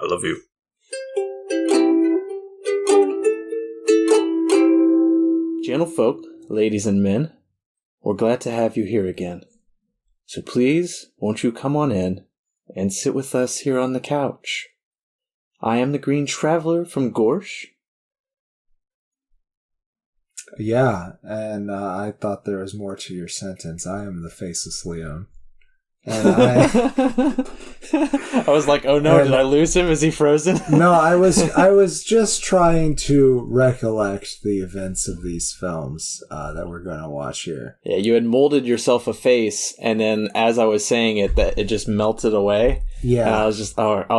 I love you. Gentlefolk, ladies and men, we're glad to have you here again. So please, won't you come on in and sit with us here on the couch? I am the Green Traveler from Gorsh. Yeah, and I thought there was more to your sentence. I am the Faceless Leon. And I was like, oh no, did I lose him? Is he frozen? No, I was just trying to recollect the events of these films that we're going to watch here. Yeah, you had molded yourself a face, and then as I was saying it, that it just melted away. Yeah, and I was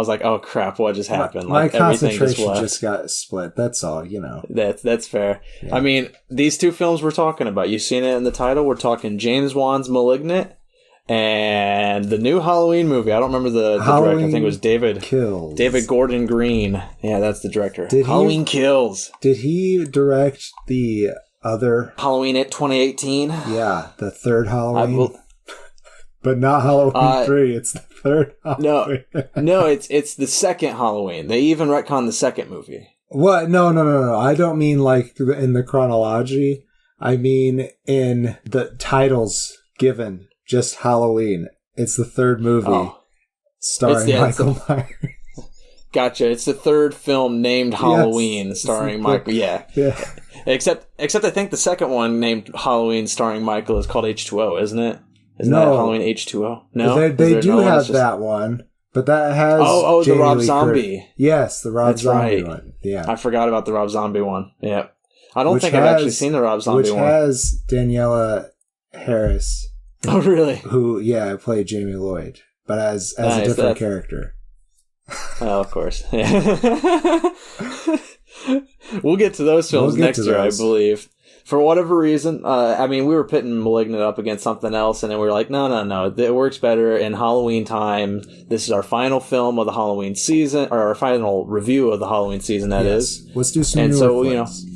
like, oh crap, what just happened? My concentration just got split. That's all, you know. That's fair. Yeah. I mean, these two films we're talking about, you've seen it in the title. We're talking James Wan's *Malignant* and the new Halloween movie. I don't remember the director. I think it was David Gordon Green. Yeah, that's the director. Halloween Kills. Did he direct the other Halloween at 2018? Yeah, the third Halloween. But not Halloween 3. It's the third Halloween. No, it's the second Halloween. They even retconned the second movie. What? No. I don't mean like in the chronology. I mean in the titles given. Just Halloween. It's the third movie starring Michael Myers. Gotcha. It's the third film named Halloween starring Michael. Yeah. Except I think the second one named Halloween starring Michael is called H2O, isn't it? Isn't that Halloween H2O? No? They do have that one, but that has the Rob Zombie. Yes, the Rob Zombie one. Yeah. I forgot about the Rob Zombie one. Yeah. I don't think I've actually seen the Rob Zombie one. Which has Daniela Harris. Oh, really? Who, played Jamie Lloyd, but as a different character. Oh, of course. We'll get to those films next year, I believe. For whatever reason, we were pitting *Malignant* up against something else, and then we were like, no, it works better in Halloween time. This is our final film of the Halloween season, or our final review of the Halloween season, that is. Let's do some newer films.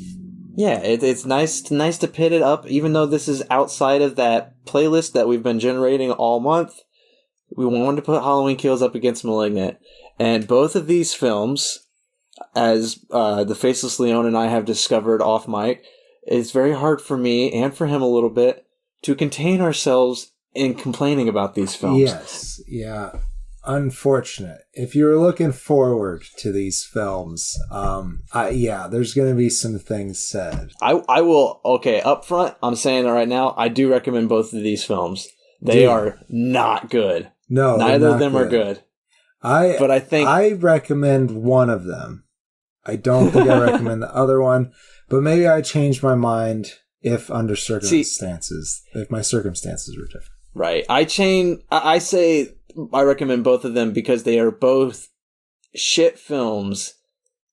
Yeah, it's nice to pit it up, even though this is outside of that playlist that we've been generating all month. We wanted to put Halloween Kills up against *Malignant*. And both of these films, as the Faceless Leon and I have discovered off mic, it's very hard for me, and for him a little bit, to contain ourselves in complaining about these films. Yes, yeah. Unfortunate. If you're looking forward to these films, there's going to be some things said. I will, up front, I'm saying it right now, I do recommend both of these films. They are not good. No, neither of them are good. I recommend one of them. I don't think I recommend the other one, but maybe I changed my mind if under circumstances, if my circumstances were different. Right. I say I recommend both of them because they are both shit films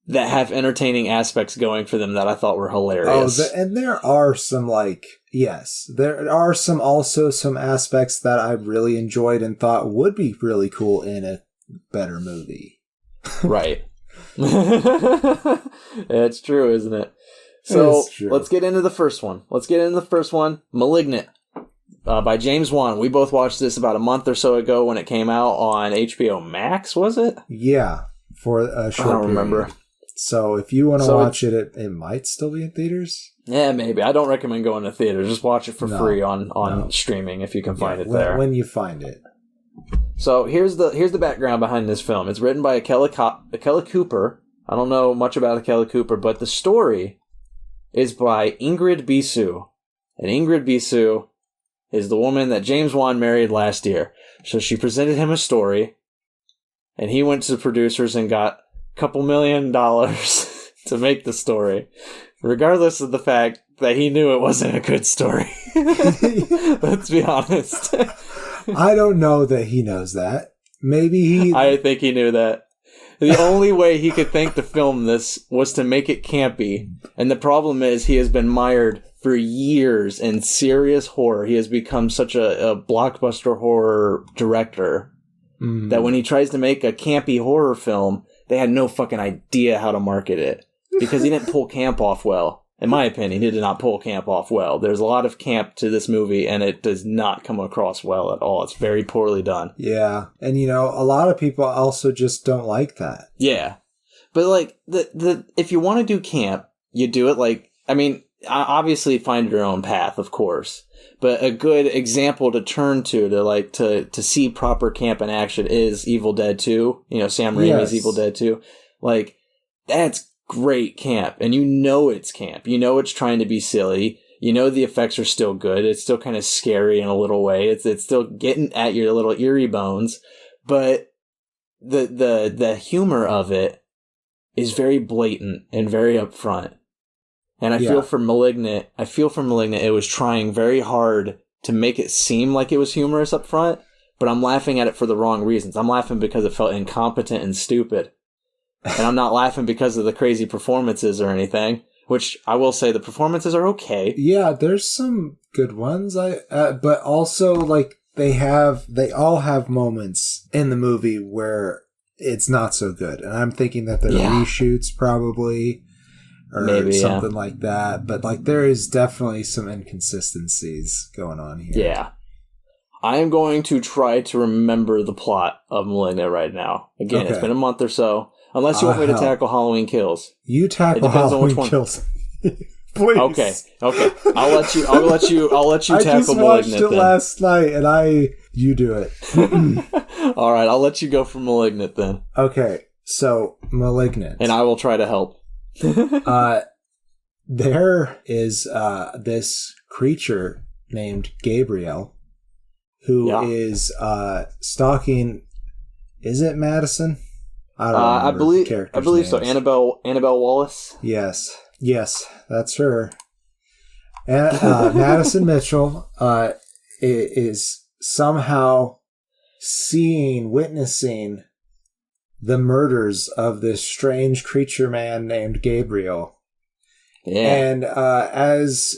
that have entertaining aspects going for them that I thought were hilarious. And there are some there are some aspects that I really enjoyed and thought would be really cool in a better movie. Right. It's true, isn't it? So let's get into the first one. *Malignant*. By James Wan. We both watched this about a month or so ago when it came out on HBO Max, was it? Yeah, for a short period. I don't remember. So if you want to watch it might still be in theaters? Yeah, maybe. I don't recommend going to theaters. Just watch it for free on streaming if you can find it there. When you find it. So here's the background behind this film. It's written by Kelly Cooper. I don't know much about Kelly Cooper, but the story is by Ingrid Bisu. And Ingrid Bisu is the woman that James Wan married last year. So she presented him a story, and he went to the producers and got a couple $1 million to make the story, regardless of the fact that he knew it wasn't a good story. Let's be honest. I don't know that he knows that. Maybe I think he knew that. The only way he could think to film this was to make it campy. And the problem is he has been mired for years in serious horror. He has become such a blockbuster horror director that when he tries to make a campy horror film, they had no fucking idea how to market it because he didn't pull camp off well. In my opinion, he did not pull camp off well. There's a lot of camp to this movie, and it does not come across well at all. It's very poorly done. Yeah. And, a lot of people also just don't like that. Yeah. But, like, if you want to do camp, you do it like... I mean, obviously find your own path, of course. But a good example to turn to see proper camp in action is Evil Dead 2. Sam Raimi's Evil Dead 2. Like, that's great camp, and it's camp. It's trying to be silly. The effects are still good. It's still kind of scary in a little way. It's still getting at your little eerie bones, but the humor of it is very blatant and very upfront. And I feel for Malignant, it was trying very hard to make it seem like it was humorous up front, but I'm laughing at it for the wrong reasons. I'm laughing because it felt incompetent and stupid. And I'm not laughing because of the crazy performances or anything, which I will say the performances are okay. Yeah, there's some good ones. But also, like, they all have moments in the movie where it's not so good. And I'm thinking that they're reshoots probably, or maybe something like that. But, like, there is definitely some inconsistencies going on here. Yeah. I am going to try to remember the plot of Malignant right now. Again, It's been a month or so. Unless you want me to tackle Halloween Kills. You tackle Halloween Kills. Please. Okay. I'll let you tackle Malignant. I just watched it last night, and you do it. All right, I'll let you go for Malignant then. Okay, so Malignant, and I will try to help. There is this creature named Gabriel, who is stalking. Is it Madison? I don't know. I believe so. Annabelle Wallace. Yes, that's her. And Madison Mitchell is somehow witnessing the murders of this strange creature man named Gabriel. Yeah. And as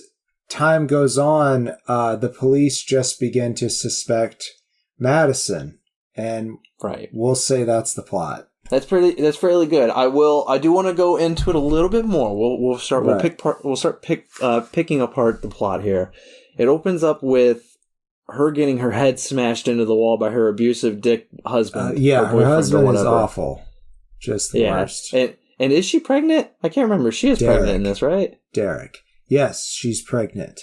time goes on, the police just begin to suspect Madison, and we'll say that's the plot. That's fairly good. I do want to go into it a little bit more. We'll start picking apart the plot here. It opens up with her getting her head smashed into the wall by her abusive dick husband. Her husband is awful. Just the worst. And is she pregnant? I can't remember. She is pregnant in this, right? Derek. Yes, she's pregnant.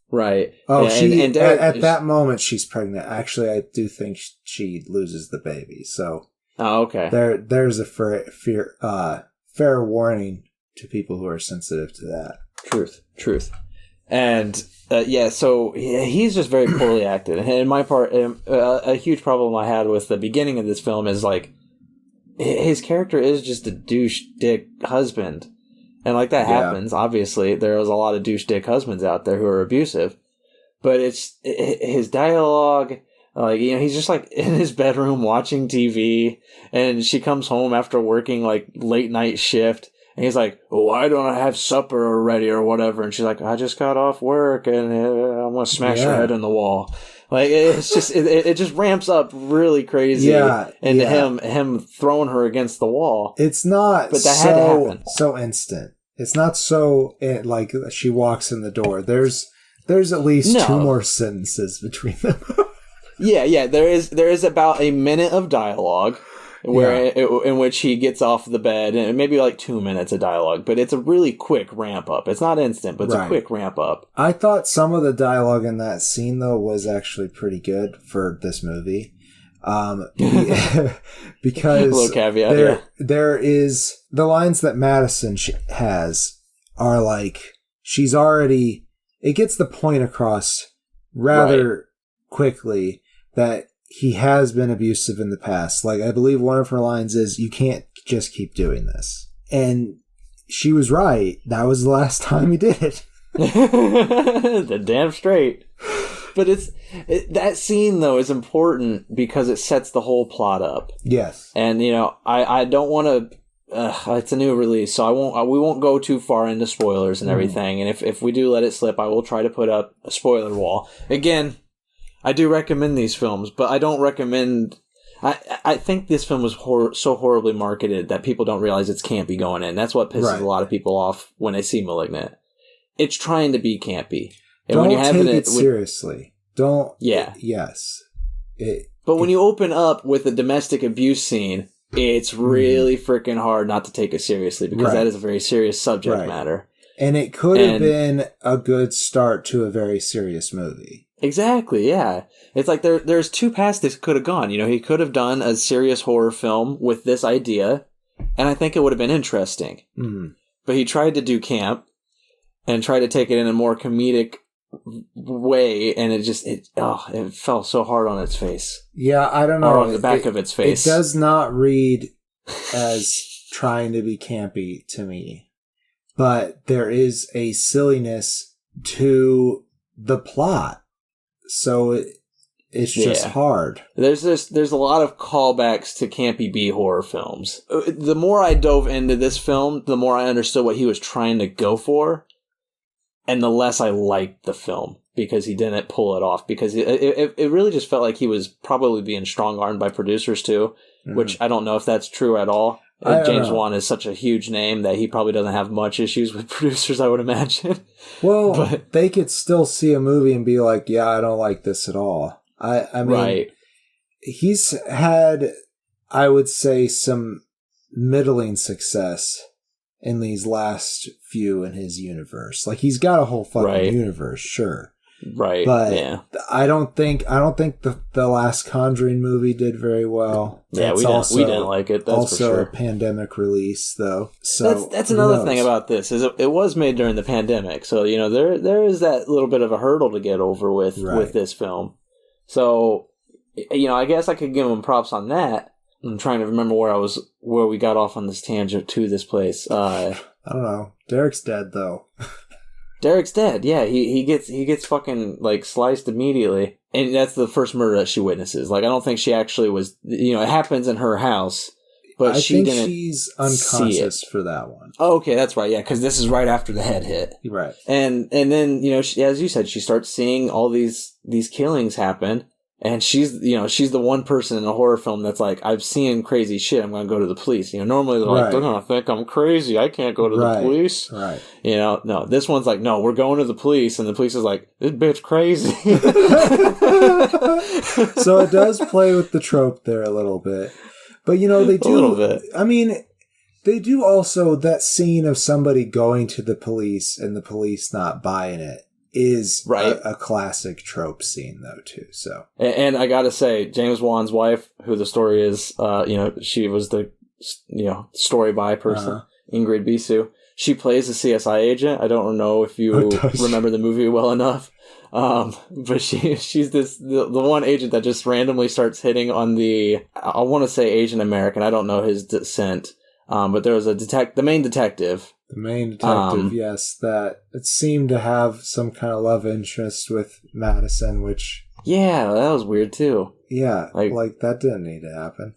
Right. Oh, and Derek, at that moment she's pregnant. Actually, I do think she loses the baby. So. Oh, okay. There's a fair warning to people who are sensitive to that. Truth. And so he's just very poorly acted. And my part, a huge problem I had with the beginning of this film is, like, his character is just a douche dick husband, and like that happens. Obviously, there's a lot of douche dick husbands out there who are abusive, but it's his dialogue. Like, he's just, like, in his bedroom watching TV, and she comes home after working, like, late night shift, and he's like, why don't I have supper already or whatever? And she's like, I just got off work, and I'm going to smash her head in the wall. Like, it's just, it just ramps up really crazy into him throwing her against the wall. It's not but that had to happen. So instant. It's not so, like, she walks in the door. There's at least two more sentences between them. Yeah. There is about a minute of dialogue in which he gets off the bed, and maybe like 2 minutes of dialogue, but it's a really quick ramp up. It's not instant, but it's a quick ramp up. I thought some of the dialogue in that scene, though, was actually pretty good for this movie. Because little caveat, there is the lines that Madison has are like, it gets the point across rather quickly that he has been abusive in the past. Like, I believe one of her lines is, you can't just keep doing this. And she was right. That was the last time he did it. The damn straight. But that scene, though, is important because it sets the whole plot up. Yes. And, I don't want to... it's a new release, so we won't go too far into spoilers and everything. And if we do let it slip, I will try to put up a spoiler wall. Again, I do recommend these films, but I don't recommend... I think this film was so horribly marketed that people don't realize it's campy going in. That's what pisses a lot of people off when they see Malignant. it's trying to be campy. And don't when you have take it seriously. Don't. Yeah. Yes. But when you open up with a domestic abuse scene, it's really freaking hard not to take it seriously because that is a very serious subject matter. And it could have been a good start to a very serious movie. Exactly, yeah. It's like there's two paths this could have gone. You know, he could have done a serious horror film with this idea, and I think it would have been interesting. Mm. But he tried to do camp and tried to take it in a more comedic way, and it fell so hard on its face. Yeah, I don't know. Or on the back of its face. It does not read as trying to be campy to me. But there is a silliness to the plot. So it's just hard. There's a lot of callbacks to campy B horror films. The more I dove into this film, the more I understood what he was trying to go for, and the less I liked the film because he didn't pull it off. Because it really just felt like he was probably being strong-armed by producers too, which I don't know if that's true at all. James Wan is such a huge name that he probably doesn't have much issues with producers, I would imagine. Well, they could still see a movie and be like, yeah, I don't like this at all. I mean, he's had, I would say, some middling success in these last few in his universe. Like, he's got a whole fucking universe, sure. Right. But I don't think the last Conjuring movie did very well. Yeah, we didn't like it. That's also for sure. A pandemic release, though. So that's another thing about this is it was made during the pandemic. So you know there is that little bit of a hurdle to get over with this film. So you know I guess I could give him props on that. I'm trying to remember where we got off on this tangent to this place. I don't know. Derek's dead though. Derek's dead. Yeah, he gets fucking like sliced immediately, and that's the first murder that she witnesses. Like, I don't think she actually was. You know, it happens in her house, but she's unconscious for that one. Oh, okay, that's right. Yeah, because this is right after the head hit. Right, and then you know, as you said, she starts seeing all these killings happen. And she's the one person in a horror film that's like, I've seen crazy shit, I'm going to go to the police. You know, normally they're like, they're going to think I'm crazy, I can't go to the police. Right. You know, no, this one's like, no, we're going to the police. And the police is like, this bitch crazy. So it does play with the trope there a little bit. But, you know, they do. A little bit. I mean, they do also, that scene of somebody going to the police and the police not buying it is a classic trope scene, though, too. So, and I gotta say, James Wan's wife, who the story is, you know, she was the, you know, story by person, Ingrid Bisu. She plays a CSI agent. I don't know if you remember the movie well enough, but she's the one agent that just randomly starts hitting on I want to say Asian American. I don't know his descent, but there was the main detective. The main detective, yes, that it seemed to have some kind of love interest with Madison, which... Yeah, that was weird, too. Yeah, like that didn't need to happen.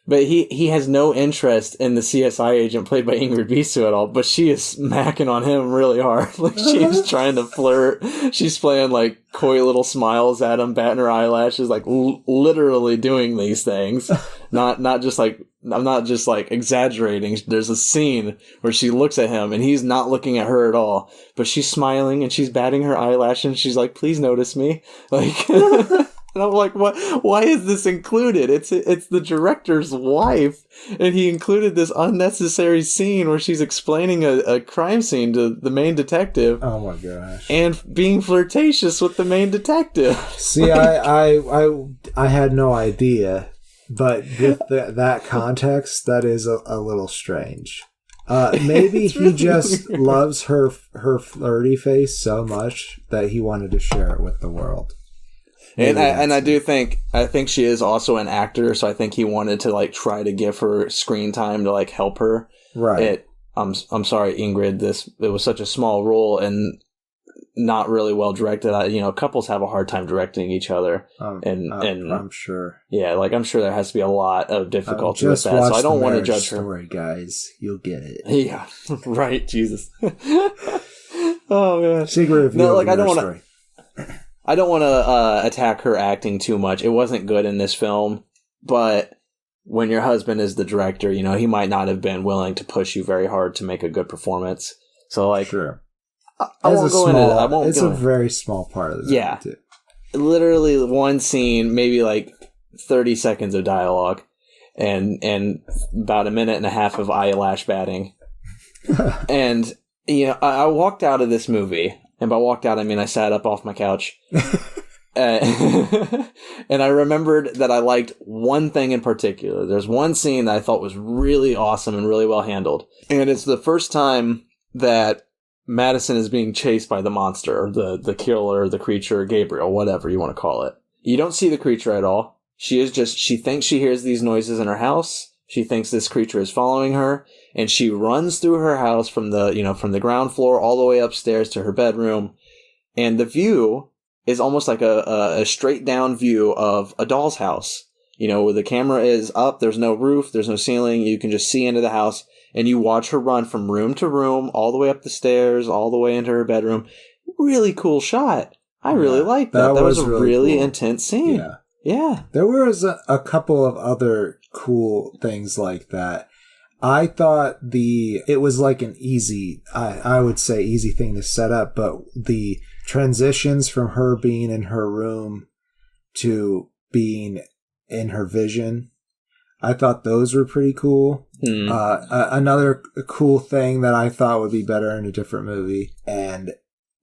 But he has no interest in the CSI agent played by Ingrid Bisu at all, but she is smacking on him really hard. Like, she is trying to flirt. She's playing, like, coy little smiles at him, batting her eyelashes, like, literally doing these things. Not just like... I'm not just like exaggerating. There's a scene where she looks at him and he's not looking at her at all, but she's smiling and she's batting her eyelash and she's like, please notice me. Like, and I'm like, what? Why is this included? It's the director's wife. And he included this unnecessary scene where she's explaining a crime scene to the main detective. Oh my gosh. And being flirtatious with the main detective. See, I had no idea. But with that context, that is a little strange. Maybe he just loves her flirty face so much that he wanted to share it with the world. And I think she is also an actor, so I think he wanted to like try to give her screen time to like help her. Right. I'm sorry, Ingrid. It was such a small role and not really well directed. You know, couples have a hard time directing each other, and I'm sure. Yeah, like I'm sure there has to be a lot of difficulty with that. So I don't want to judge her. Story, guys, you'll get it. Yeah, right. Jesus. Oh man. Secret review. No, like I don't want to attack her acting too much. It wasn't good in this film, but when your husband is the director, you know he might not have been willing to push you very hard to make a good performance. So like. Sure. I won't go into it. It's a very small part of the movie, too. Literally one scene, maybe like 30 seconds of dialogue, and about a minute and a half of eyelash batting. And, I walked out of this movie, and by walked out, I mean I sat up off my couch. And I remembered that I liked one thing in particular. There's one scene that I thought was really awesome and really well handled. And it's the first time that Madison is being chased by the monster, the killer, the creature, Gabriel, whatever you want to call it. You don't see the creature at all. She thinks she hears these noises in her house. She thinks this creature is following her, and she runs through her house from the ground floor all the way upstairs to her bedroom. And the view is almost like a straight down view of a doll's house. Where the camera is up, there's no roof, there's no ceiling, you can just see into the house, and you watch her run from room to room, all the way up the stairs, all the way into her bedroom. Really cool shot. I really liked that. That was a really cool, intense scene. Yeah. There was a couple of other cool things like that. I thought it was like an easy, I would say easy thing to set up, but the transitions from her being in her room to being in her vision, I thought those were pretty cool. Another cool thing that I thought would be better in a different movie. And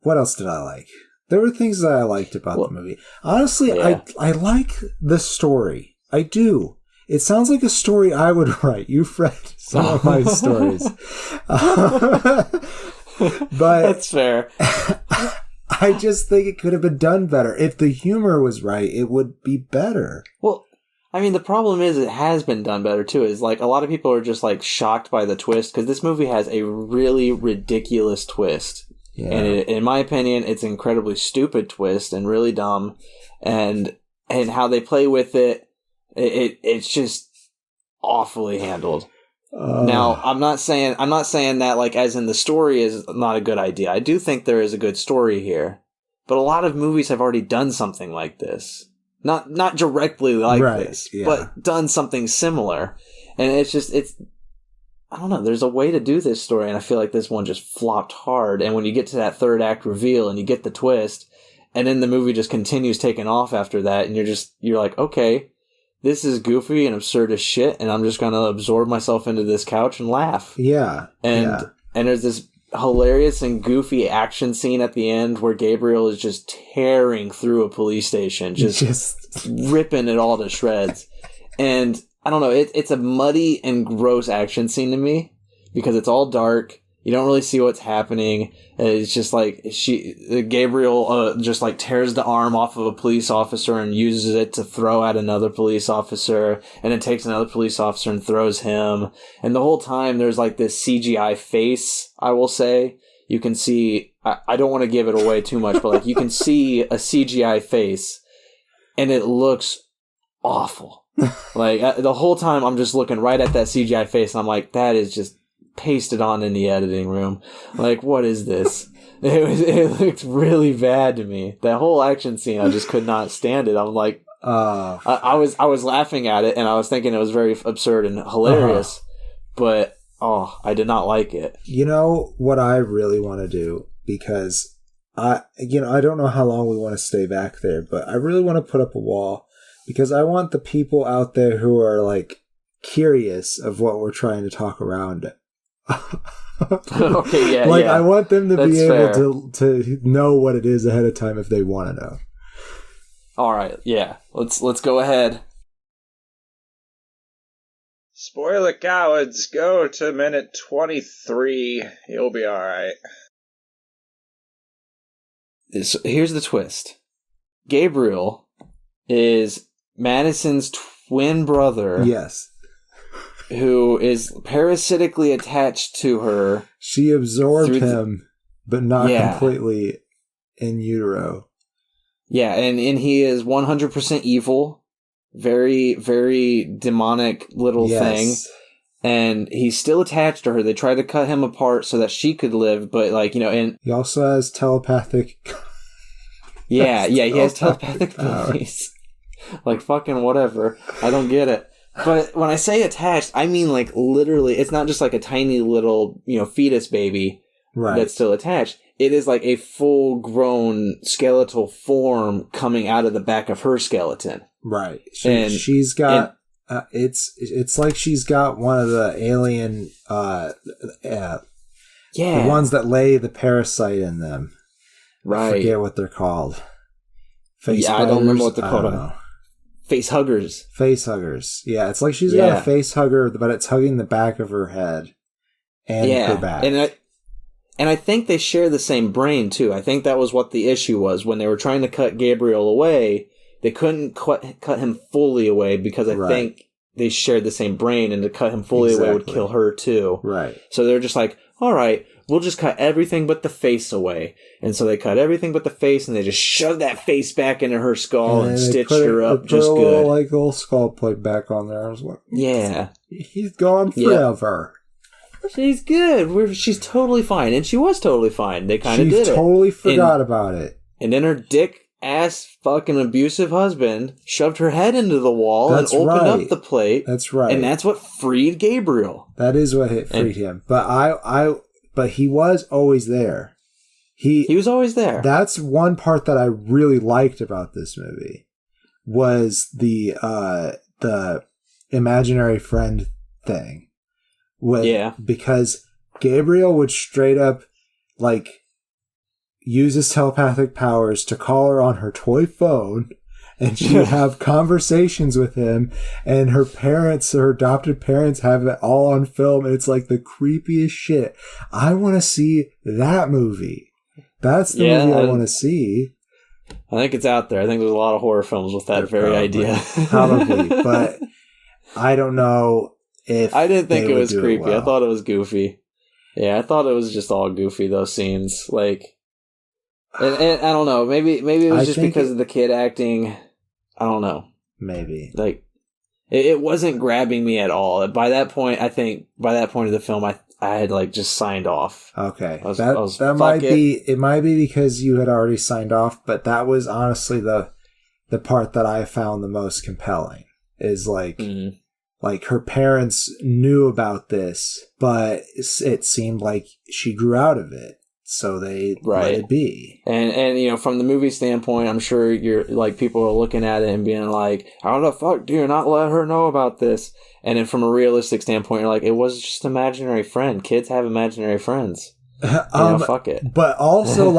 what else did I like? There were things that I liked about the movie. Honestly, I like the story. I do. It sounds like a story I would write. You've read some of my stories. But that's fair. I just think it could have been done better. If the humor was right, it would be better. Well, I mean, the problem is it has been done better, too. Is like a lot of people are just like shocked by the twist, because this movie has a really ridiculous twist. Yeah. And in my opinion, it's an incredibly stupid twist and really dumb. And how they play with it's just awfully handled. Now, I'm not saying that like as in the story is not a good idea. I do think there is a good story here, but a lot of movies have already done something like this. Not directly like this, but done something similar. And it's I don't know, there's a way to do this story, and I feel like this one just flopped hard. And when you get to that third act reveal and you get the twist, and then the movie just continues taking off after that, and you're like, okay, this is goofy and absurd as shit, and I'm just gonna absorb myself into this couch and laugh. Yeah. And there's this hilarious and goofy action scene at the end where Gabriel is just tearing through a police station, just ripping it all to shreds. And I don't know, it's a muddy and gross action scene to me because it's all dark. You don't really see what's happening. It's just like Gabriel just like tears the arm off of a police officer and uses it to throw at another police officer, and then takes another police officer and throws him. And the whole time there's like this CGI face, I will say. You can see, I don't want to give it away too much, but like you can see a CGI face and it looks awful. Like the whole time I'm just looking right at that CGI face and I'm like, that is just pasted on in the editing room. Like, what is this? It looked really bad to me. That whole action scene, I just could not stand it. I'm like, I was laughing at it and I was thinking it was very absurd and hilarious, but I did not like it. You know what I really want to do, because I don't know how long we want to stay back there, but I really want to put up a wall, because I want the people out there who are like curious of what we're trying to talk around. Okay, yeah, like yeah. I want them to be able to know what it is ahead of time if they want to know. All right, yeah. Let's go ahead. Spoiler cowards, go to minute 23. You'll be all right. Here's the twist. Gabriel is Madison's twin brother. Yes. Who is parasitically attached to her. She absorbed him, but not completely in utero. Yeah, and he is 100% evil. Very, very demonic little thing. And he's still attached to her. They tried to cut him apart so that she could live, but and he also has telepathic. He has telepathic abilities. Like fucking whatever. I don't get it. But when I say attached, I mean like literally, it's not just like a tiny little, fetus baby that's still attached. it is like a full-grown skeletal form coming out of the back of her skeleton. Right. She's got... it's like she's got one of the alien... the ones that lay the parasite in them. Right. I forget what they're called. I don't remember what they're called. Face huggers. Face huggers. Yeah, it's like she's got a face hugger, but it's hugging the back of her head and her back. And I think they share the same brain, too. I think that was what the issue was. When they were trying to cut Gabriel away, they couldn't cut him fully away because I think they shared the same brain, and to cut him fully away would kill her, too. Right. So they're just like, all right, we'll just cut everything but the face away. And so they cut everything but the face, and they just shoved that face back into her skull and stitched her up just good. Like little skull plate back on there. I was like, yeah. He's gone forever. She's good. She's totally fine. And she was totally fine. They kind of did it. She totally forgot about it. And then her dick-ass fucking abusive husband shoved her head into the wall and opened up the plate. That's right. And that's what freed Gabriel. That is what freed him. But he was always there. He was always there. That's one part that I really liked about this movie was the imaginary friend thing. Because Gabriel would straight up use his telepathic powers to call her on her toy phone, and she would have conversations with him, and her adopted parents have it all on film, and it's like the creepiest shit. I want to see that movie. That's the movie I want to see. I think it's out there. I think there's a lot of horror films with that idea. Probably, but I don't know. I didn't think it was creepy. I thought it was goofy. Yeah, I thought it was just all goofy, those scenes. And I don't know. Maybe it was just because of the kid acting. I don't know. Maybe. It wasn't grabbing me at all. By that point of the film, I had just signed off. Okay. That might be, it might be because you had already signed off, but that was honestly the part that I found the most compelling is her parents knew about this, but it seemed like she grew out of it. So they let it be. And from the movie standpoint, I'm sure you're people are looking at it and being like, how the fuck do you not let her know about this? And then from a realistic standpoint, you're like, it was just an imaginary friend. Kids have imaginary friends. Fuck it. But also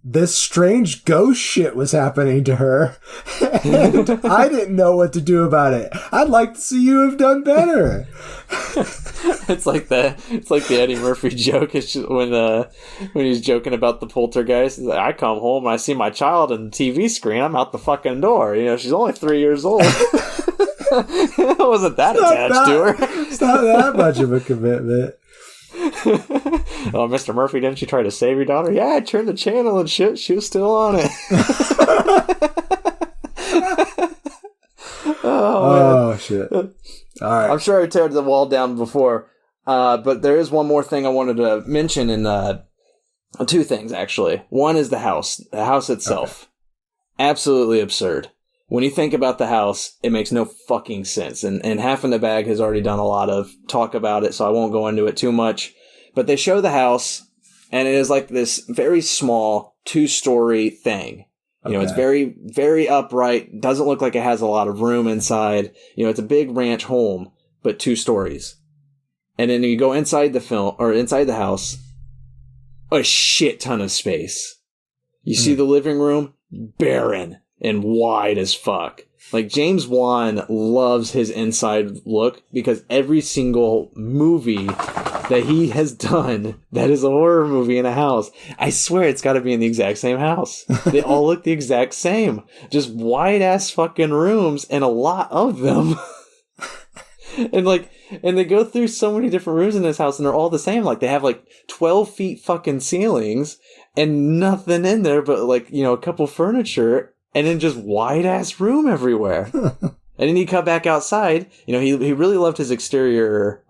this strange ghost shit was happening to her, and I didn't know what to do about it. I'd like to see you have done better. It's like the Eddie Murphy joke. It's just when he's joking about the poltergeist. He's like, I come home and I see my child on the TV screen. I'm out the fucking door. She's only 3 years old. I wasn't that attached to her. It's not that much of a commitment. Oh, Mr. Murphy, didn't you try to save your daughter? Yeah, I turned the channel and shit. She was still on it. Oh shit. All right. I'm sure I teared the wall down before, but there is one more thing I wanted to mention, and two things, actually. One is the house. The house itself. Okay. Absolutely absurd. When you think about the house, it makes no fucking sense. And Half in the Bag has already done a lot of talk about it, so I won't go into it too much. But they show the house, and it is like this very small 2-story thing. It's very, very upright. Doesn't look like it has a lot of room inside. It's a big ranch home, but 2 stories. And then you go inside the house, a shit ton of space. You see the living room, barren and wide as fuck. James Wan loves his inside look because every single movie that he has done that is a horror movie in a house, I swear it's got to be in the exact same house. They all look the exact same. Just wide ass fucking rooms and a lot of them. And they go through so many different rooms in this house and they're all the same. They have 12 feet fucking ceilings and nothing in there but a couple furniture. And then just wide-ass room everywhere. And then you come back outside. He really loved his exterior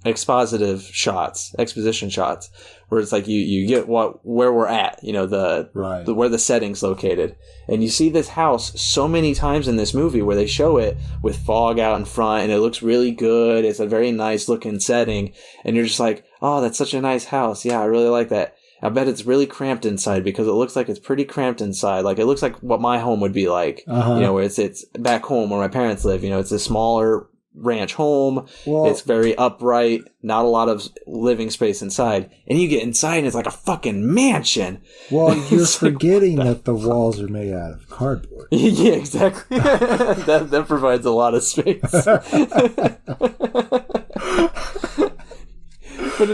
exposition shots, where it's you get where we're at, where the setting's located. And you see this house so many times in this movie where they show it with fog out in front, and it looks really good. It's a very nice-looking setting. And you're just like, oh, that's such a nice house. Yeah, I really like that. I bet it's really cramped inside because it looks like it's pretty cramped inside. Like, it looks like what my home would be like, where it's back home where my parents live. It's a smaller ranch home. Well, it's very upright, not a lot of living space inside. And you get inside and it's like a fucking mansion. Well, you're forgetting that the walls are made out of cardboard. Yeah, exactly. that provides a lot of space. But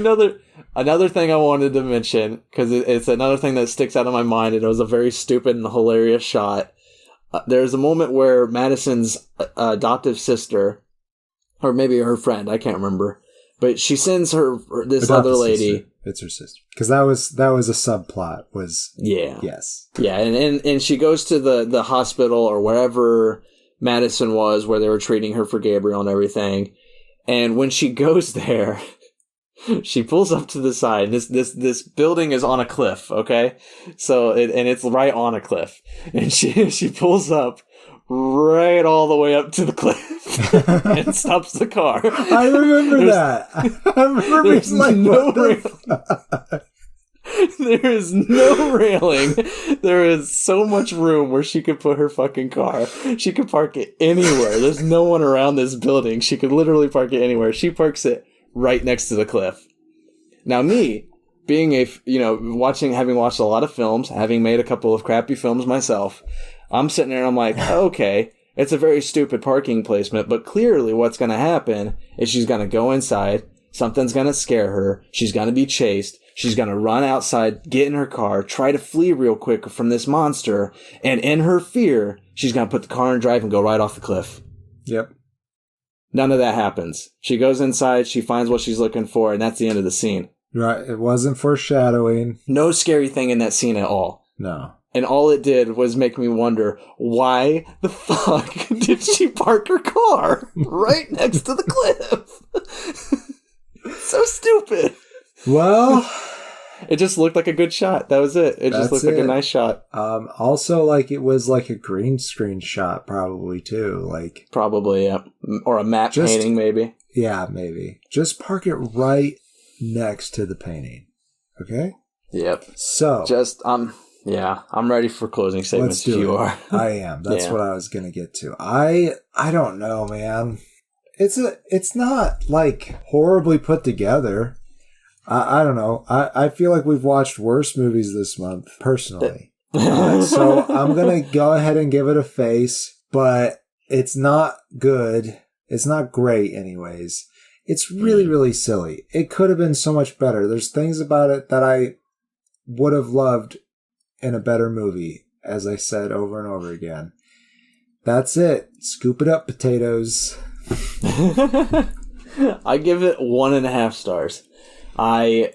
another thing I wanted to mention, because it's another thing that sticks out of my mind, and it was a very stupid and hilarious shot. There's a moment where Madison's adoptive sister, or maybe her friend, I can't remember, but she sends this adoptive other lady. Sister. It's her sister, because that was a subplot. And she goes to the hospital or wherever Madison was, where they were treating her for Gabriel and everything. And when she goes there, she pulls up to the side. This building is on a cliff, okay? So it's right on a cliff, and she pulls up right all the way up to the cliff and stops the car. I remember that. I remember there's like there is no railing. There is so much room where she could put her fucking car. She could park it anywhere. There's no one around this building. She could literally park it anywhere. She parks it right next to the cliff. Now, me, being having watched a lot of films, having made a couple of crappy films myself, I'm sitting there and I'm like, okay, it's a very stupid parking placement, but clearly what's going to happen is she's going to go inside, something's going to scare her, she's going to be chased, she's going to run outside, get in her car, try to flee real quick from this monster, and in her fear, she's going to put the car in drive and go right off the cliff. Yep. None of that happens. She goes inside, she finds what she's looking for, and that's the end of the scene. Right. It wasn't foreshadowing. No scary thing in that scene at all. No. And all it did was make me wonder, why the fuck did she park her car right next to the cliff? So stupid. Well, it just looked like a good shot. That was it. It just looked like a nice shot. Also, like, it was like a green screen shot, probably, too. Like, probably, yeah. Or a matte painting, maybe. Yeah, maybe. Just park it right next to the painting. Okay? Yep. So. I'm ready for closing statements if you are. I am. That's what I was going to get to. I don't know, man. It's not, like, horribly put together. I don't know. I feel like we've watched worse movies this month, personally. So I'm going to go ahead and give it a face, but it's not good. It's not great anyways. It's really, really silly. It could have been so much better. There's things about it that I would have loved in a better movie, as I said over and over again. That's it. Scoop it up, potatoes. I give it 1.5 stars. I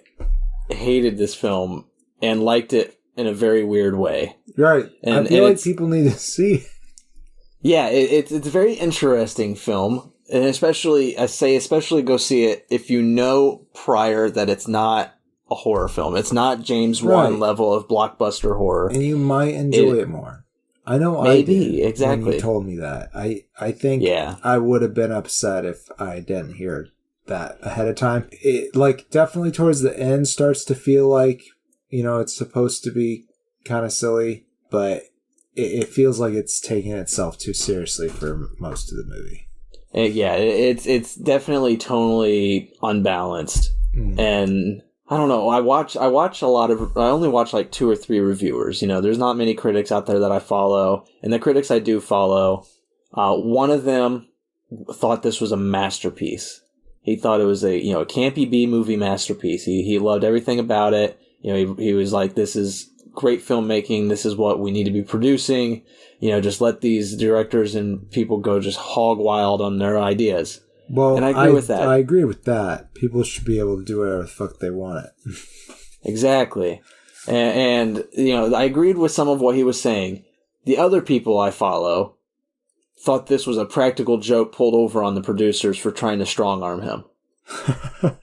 hated this film and liked it in a very weird way. Right. I feel like people need to see. Yeah, it's a very interesting film. And especially go see it if you know prior that it's not a horror film. It's not James Wan level of blockbuster horror. And you might enjoy it more. I know maybe, I did exactly. When you told me that. I think I would have been upset if I didn't hear that ahead of time. It, like, definitely towards the end starts to feel like, it's supposed to be kind of silly, but it feels like it's taking itself too seriously for most of the movie. It's definitely tonally unbalanced. And I don't know. I only watch like 2 or 3 reviewers. There's not many critics out there that I follow, and the critics I do follow, one of them thought this was a masterpiece. He thought it was a campy B movie masterpiece. He loved everything about it. He was like, this is great filmmaking. This is what we need to be producing. Just let these directors and people go just hog wild on their ideas. Well, and I agree with that. I agree with that. People should be able to do whatever the fuck they want it. Exactly. And I agreed with some of what he was saying. The other people I follow thought this was a practical joke pulled over on the producers for trying to strong-arm him.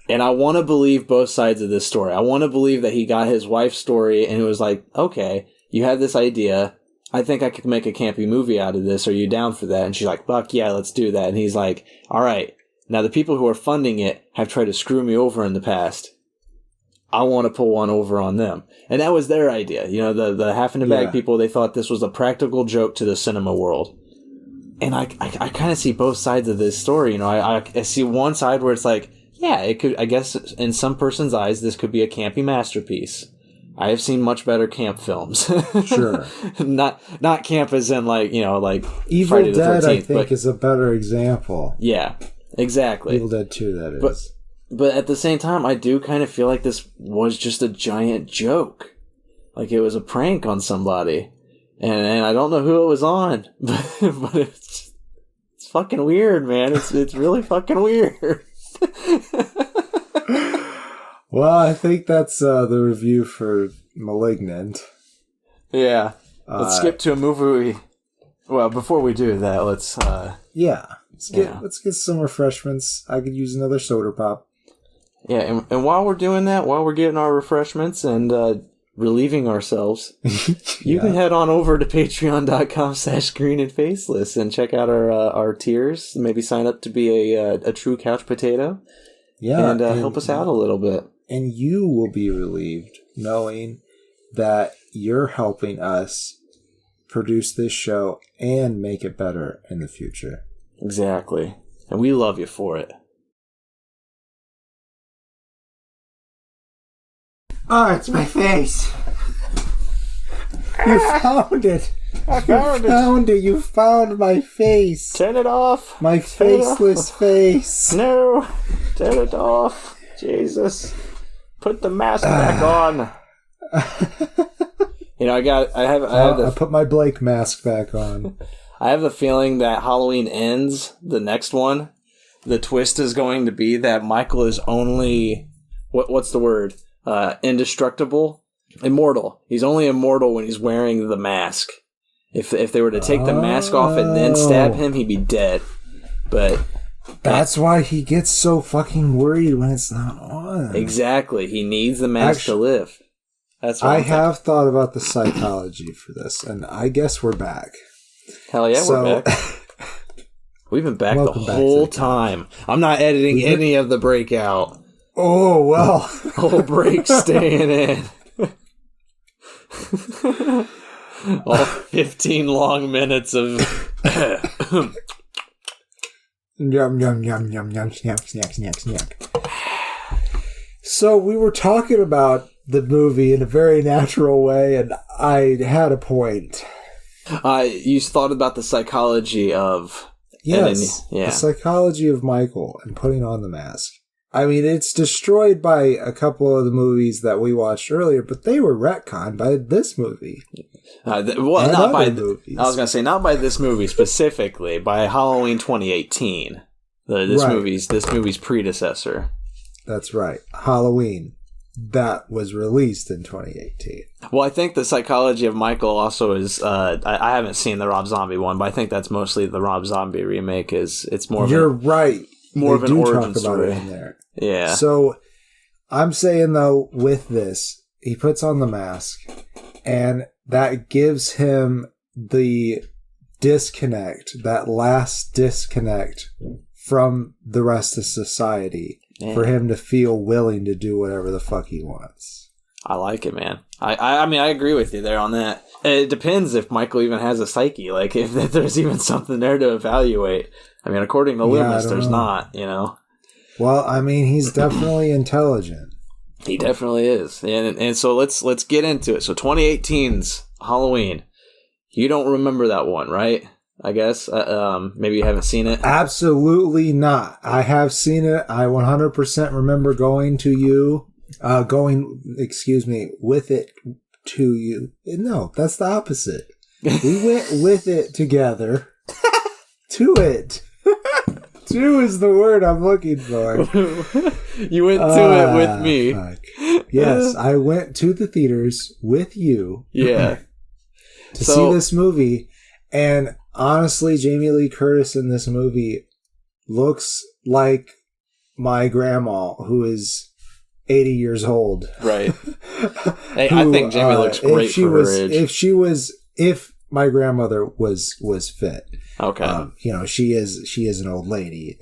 And I want to believe both sides of this story. I want to believe that he got his wife's story and it was like, okay, you have this idea. I think I could make a campy movie out of this. Are you down for that? And she's like, fuck yeah, let's do that. And he's like, all right. Now the people who are funding it have tried to screw me over in the past. I want to pull one over on them. And that was their idea. You know, the half in the bag people, they thought this was a practical joke to the cinema world. And I kind of see both sides of this story. You know, I see one side where it's like, yeah, it could, I guess in some person's eyes, this could be a campy masterpiece. I have seen much better camp films. Sure. Not camp as in like, you know, like Evil Friday the Dead, 13th, I think, is a better example. Yeah, exactly. Evil Dead 2, that is. But at the same time, I do kind of feel like this was just a giant joke. Like it was a prank on somebody. And I don't know who it was on, but it's fucking weird, man. It's really fucking weird. Well, I think that's the review for Malignant. Yeah. Let's skip to a movie. Well, before we do that, let's let's get some refreshments. I could use another soda pop. Yeah, and while we're doing that, while we're getting our refreshments and relieving ourselves, you can head on over to patreon.com/greenandfaceless and check out our tiers. Maybe sign up to be a true couch potato. Yeah, and help us out a little bit. And you will be relieved knowing that you're helping us produce this show and make it better in the future. Exactly. And we love you for it. Oh, it's my face. You found it. I found it. You found my face. Turn it off. My faceless face. No. Turn it off. Jesus. Put the mask back on. You know, I put my Blake mask back on. I have the feeling that Halloween ends, the next one, the twist is going to be that Michael is only, what's the word? Indestructible? Immortal. He's only immortal when he's wearing the mask. If they were to take the mask off and then stab him, he'd be dead. But that's why he gets so fucking worried when it's not on. Exactly. He needs the mask to live. That's what I have thought about the psychology for this, and I guess we're back. Hell yeah, we're back. We've been back the whole time. I'm not editing any of the breakout. Oh, well. Whole break staying in. All 15 long minutes of... Yum, yum, yum, yum, yum, snack, snack, snack, snack. So we were talking about the movie in a very natural way, and I had a point. You thought about the psychology of... Yes, the psychology of Michael and putting on the mask. I mean, it's destroyed by a couple of the movies that we watched earlier, but they were retconned by this movie. Not by movies. I was going to say, not by this movie specifically, by Halloween 2018. This movie's predecessor. That's right. Halloween. That was released in 2018. Well, I think the psychology of Michael also is... I haven't seen the Rob Zombie one, but I think that's mostly the Rob Zombie remake. It's more of You're right. More of an origin story story in there. Yeah. So I'm saying, though, with this, he puts on the mask, and that gives him the disconnect, that last disconnect from the rest of society, for him to feel willing to do whatever the fuck he wants. I like it, man. I mean, I agree with you there on that. It depends if Michael even has a psyche, like if there's even something there to evaluate. I mean, according to Loomis, there's not, you know. Well, I mean, he's definitely intelligent. He definitely is. And so let's get into it. So 2018's Halloween. You don't remember that one, right? I guess. Maybe you haven't seen it. Absolutely not. I have seen it. I 100% remember going with it to you. No, that's the opposite. We went with it together to it. To is the word I'm looking for. You went to it with me. Fuck. Yes, I went to the theaters with you. Yeah. to see this movie. And honestly, Jamie Lee Curtis in this movie looks like my grandma, who is 80 years old. Right. Hey, I think Jamie looks great for her age. If my grandmother was fit. Okay. She is an old lady.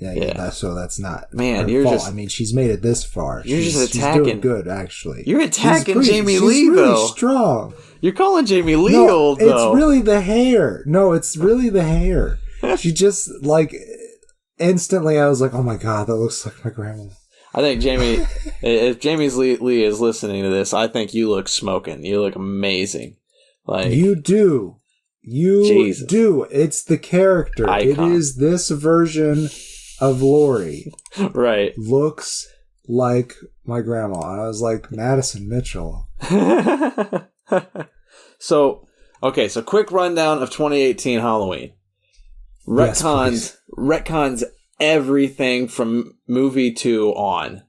So that's not man. her You're fault. just. I mean, she's made it this far. She's attacking. She's doing good, actually. You're attacking Jamie she's Lee, really though. Strong. You're calling Jamie Lee old, though. It's really the hair. No, it's really the hair. She just instantly. I was like, oh my god, that looks like my grandma. I think Jamie, if Jamie Lee is listening to this, I think you look smoking. You look amazing. You do. You do. It's the character. Icon. It is this version of Lori. Right. Looks like my grandma. I was like, Madison Mitchell. So quick rundown of 2018 Halloween. Retcons everything from movie 2 on.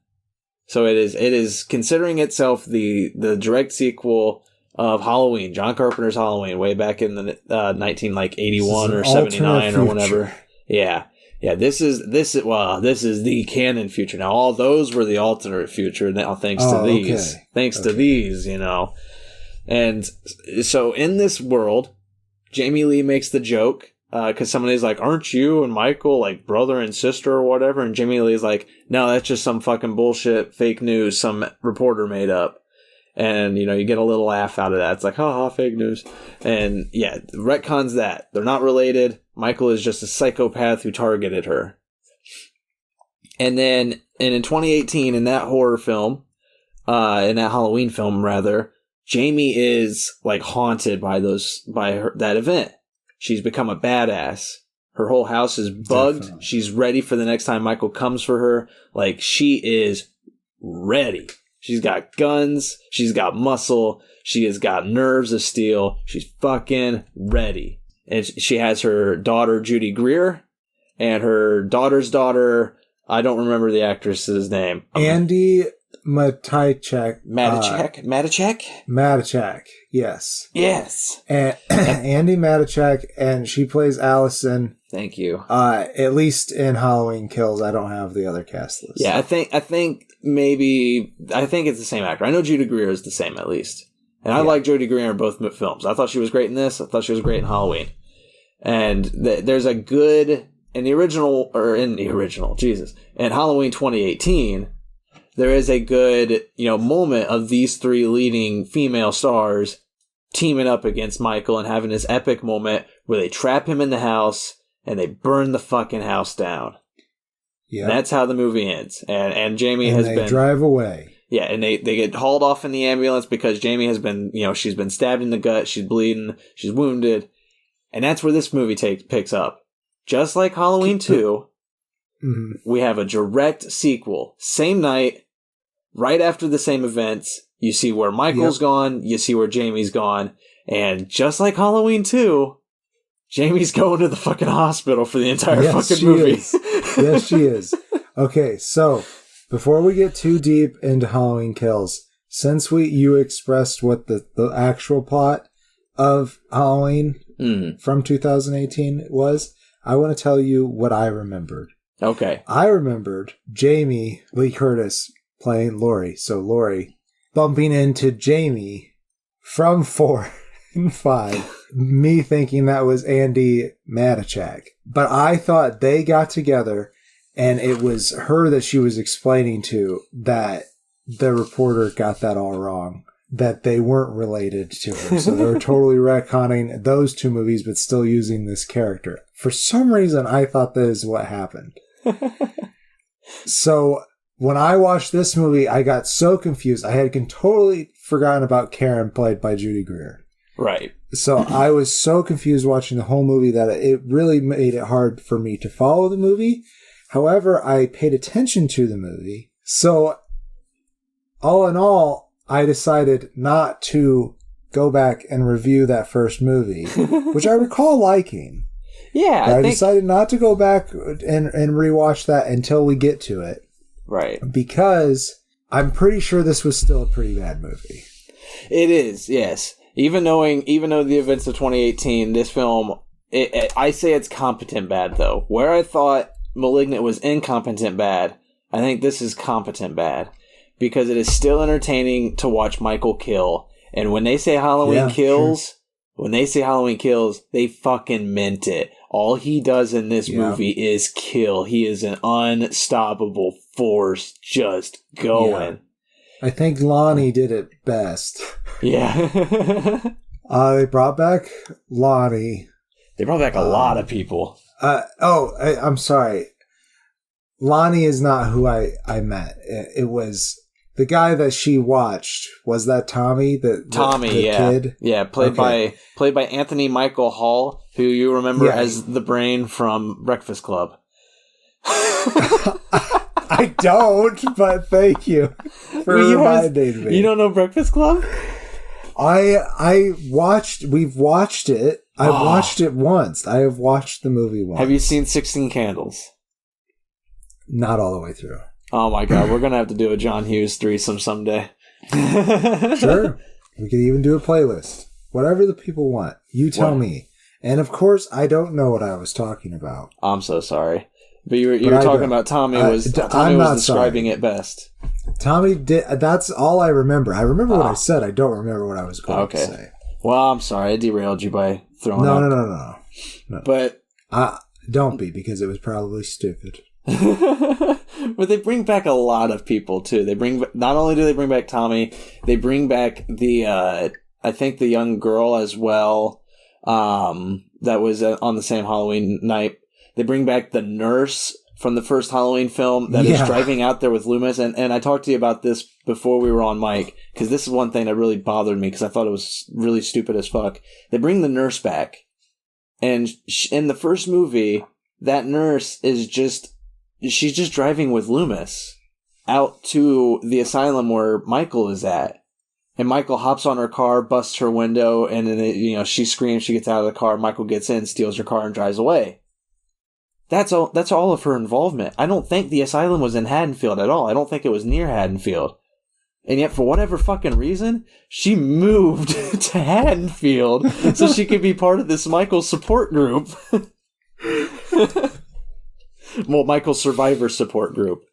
So it is considering itself the direct sequel of Halloween, John Carpenter's Halloween, way back in the 1981 or 79 or whatever. Yeah. This is the canon future. Now all those were the alternate future. Now thanks to these, And so in this world, Jamie Lee makes the joke. Because somebody's like, aren't you and Michael like brother and sister or whatever? And Jamie Lee's like, no, that's just some fucking bullshit, fake news some reporter made up. And, you get a little laugh out of that. It's like, haha, fake news. And yeah, retcons that. They're not related. Michael is just a psychopath who targeted her. And in 2018, in that horror film, in that Halloween film rather, Jamie is like haunted by that event. She's become a badass. Her whole house is bugged. Definitely. She's ready for the next time Michael comes for her. Like, she is ready. She's got guns. She's got muscle. She has got nerves of steel. She's fucking ready. And she has her daughter, Judy Greer, and her daughter's daughter, I don't remember the actress's name. Andy Matichak. Matichak? Yes. And Andy Matichak, and she plays Allison. Thank you. At least in Halloween Kills, I don't have the other cast list. Yeah, I think it's the same actor. I know Judy Greer is the same at least. And I like Judy Greer in both films. I thought she was great in this. I thought she was great in Halloween. And there's a good in Halloween 2018. There is a good, moment of these three leading female stars teaming up against Michael and having this epic moment where they trap him in the house and they burn the fucking house down. Yeah, that's how the movie ends. And Jamie they drive away. Yeah, and they get hauled off in the ambulance because Jamie has been, she's been stabbed in the gut, she's bleeding, she's wounded, and that's where this movie picks up. Just like Halloween 2. Mm-hmm. We have a direct sequel. Same night, right after the same events. You see where Michael's gone. You see where Jamie's gone. And just like Halloween 2, Jamie's going to the fucking hospital for the entire fucking movie. Yes, she is. Okay, so before we get too deep into Halloween Kills, since you expressed what the actual plot of Halloween from 2018 was, I want to tell you what I remembered. Okay. I remembered Jamie Lee Curtis playing Lori. So Lori bumping into Jamie from 4 and 5. Me thinking that was Andy Matichak. But I thought they got together and it was her that she was explaining to that the reporter got that all wrong. That they weren't related to her. So they were totally retconning those two movies but still using this character. For some reason, I thought that is what happened. So when I watched this movie, I got so confused. I had totally forgotten about Karen, played by Judy Greer. Right. So I was so confused watching the whole movie that it really made it hard for me to follow the movie. However, I paid attention to the movie. So all in all, I decided not to go back and review that first movie, which I recall liking. Yeah, I decided not to go back and rewatch that until we get to it. Right. Because I'm pretty sure this was still a pretty bad movie. It is, yes. Even though the events of 2018, this film, I say it's competent bad, though. Where I thought Malignant was incompetent bad, I think this is competent bad. Because it is still entertaining to watch Michael kill. And when they say Halloween Kills, when they say Halloween Kills, they fucking meant it. All he does in this movie is kill. He is an unstoppable force just going. Yeah. I think Lonnie did it best. Yeah. They brought back Lonnie. They brought back a lot of people. I'm sorry. Lonnie is not who I met. It was the guy that she watched. Was that Tommy? The kid? Yeah, played by Anthony Michael Hall, who you remember as the brain from Breakfast Club. I don't, but thank you for reminding me. You don't know Breakfast Club? We've watched it. I watched it once. I have watched the movie once. Have you seen 16 Candles? Not all the way through. Oh my god, we're going to have to do a John Hughes threesome someday. Sure. We could even do a playlist. Whatever the people want. You tell me. And of course, I don't know what I was talking about. I'm so sorry. But you were talking about Tommy was describing it best. Tommy did. That's all I remember. I remember what I said. I don't remember what I was going to say. Well, I'm sorry. I derailed you by throwing No. But don't be, because it was probably stupid. But they bring back a lot of people too. Not only do they bring back Tommy, they bring back the I think the young girl as well. That was on the same Halloween night. They bring back the nurse from the first Halloween film that is driving out there with Loomis. And I talked to you about this before we were on mic, because this is one thing that really bothered me, because I thought it was really stupid as fuck. They bring the nurse back. And in the first movie, that nurse is she's just driving with Loomis out to the asylum where Michael is at. And Michael hops on her car, busts her window, and then she screams, she gets out of the car, Michael gets in, steals her car, and drives away. That's all of her involvement. I don't think the asylum was in Haddonfield at all. I don't think it was near Haddonfield. And yet, for whatever fucking reason, she moved to Haddonfield so she could be part of this Michael support group. Well, Michael survivor support group.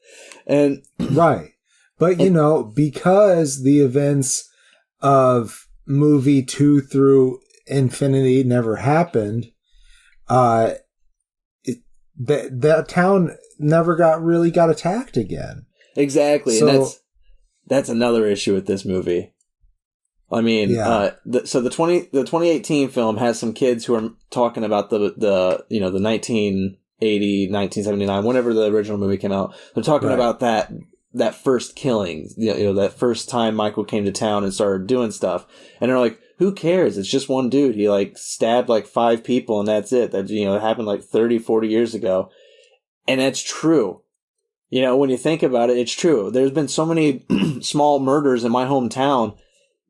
And right. But, because the events of movie 2 through Infinity never happened, that town never got attacked again. Exactly. So, and that's another issue with this movie. I mean, the 2018 film has some kids who are talking about the 1980, 1979, whenever the original movie came out. They're talking about that first killing, that first time Michael came to town and started doing stuff. And they're like, who cares? It's just one dude. He stabbed 5 people and that's it. That, it happened 30, 40 years ago. And that's true. When you think about it, it's true. There's been so many small murders in my hometown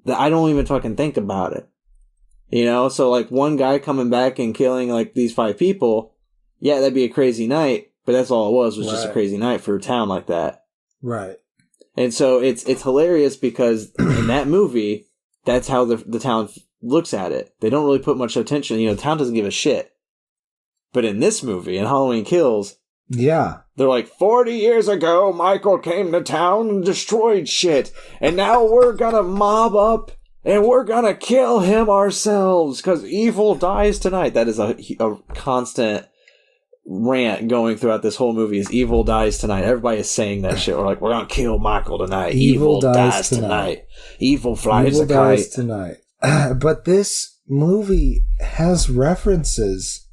that I don't even fucking think about it. So one guy coming back and killing these 5 people, yeah, that'd be a crazy night, but that's all it was just a crazy night for a town like that. Right. And so it's hilarious because in that movie, that's how the town looks at it. They don't really put much attention. The town doesn't give a shit. But in this movie, in Halloween Kills, they're 40 years ago, Michael came to town and destroyed shit. And now we're gonna mob up and we're gonna kill him ourselves because evil dies tonight. That is a constant rant going throughout this whole movie is evil dies tonight. Everybody is saying that shit. We're we're gonna kill Michael tonight. Evil dies tonight. Evil flies a kite tonight. But this movie has references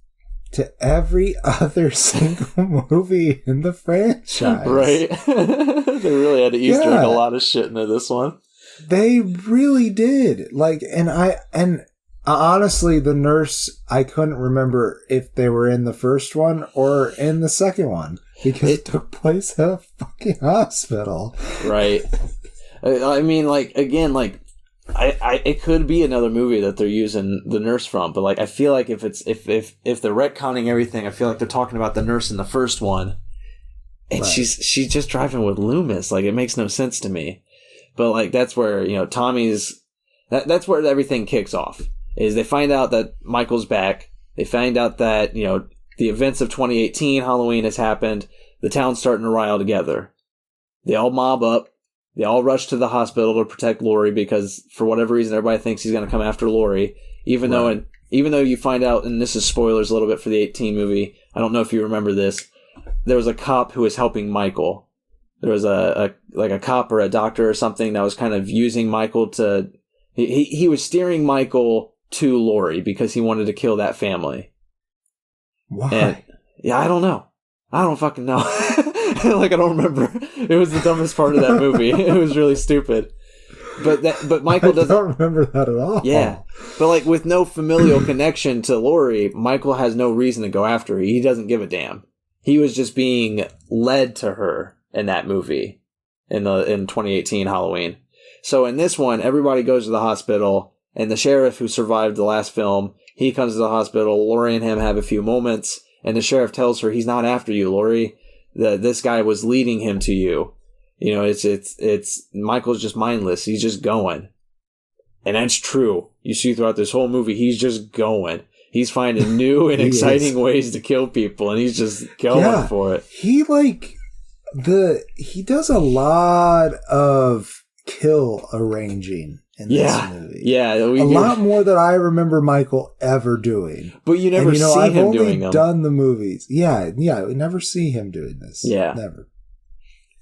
to every other single movie in the franchise. Right. They really had to Easter egg a lot of shit into this one. They really did. And honestly, the nurse, I couldn't remember if they were in the first one or in the second one because it took place at a fucking hospital. Right. I mean, it could be another movie that they're using the nurse from, but I feel like if they're retconning everything, I feel like they're talking about the nurse in the first one, and she's just driving with Loomis. It makes no sense to me. But that's where Tommy's that's where everything kicks off. Is they find out that Michael's back. They find out that, the events of 2018, Halloween has happened. The town's starting to rile together. They all mob up. They all rush to the hospital to protect Laurie because, for whatever reason, everybody thinks he's going to come after Laurie. even though you find out, and this is spoilers a little bit for the 18 movie. I don't know if you remember this. There was a cop who was helping Michael. There was a cop or a doctor or something that was kind of using Michael to. He was steering Michael to Laurie because he wanted to kill that family. Why? And, yeah, I don't know. I don't fucking know. I don't remember. It was the dumbest part of that movie. It was really stupid. But Michael doesn't. I don't remember that at all. Yeah, but with no familial connection to Laurie, Michael has no reason to go after her. He doesn't give a damn. He was just being led to her in that movie, in 2018 Halloween. So in this one, everybody goes to the hospital, and the sheriff who survived the last film, he comes to the hospital. Laurie and him have a few moments, and the sheriff tells her, "He's not after you, Laurie. This guy was leading him to you. It's Michael's just mindless. He's just going." And that's true. You see throughout this whole movie, he's just going. He's finding new and exciting ways to kill people, and he's just going for it. He does a lot of kill arranging in this movie. Yeah, a lot more than I remember Michael ever doing. But you never see him doing them. I've only done the movies. Yeah, we never see him doing this. Yeah, never.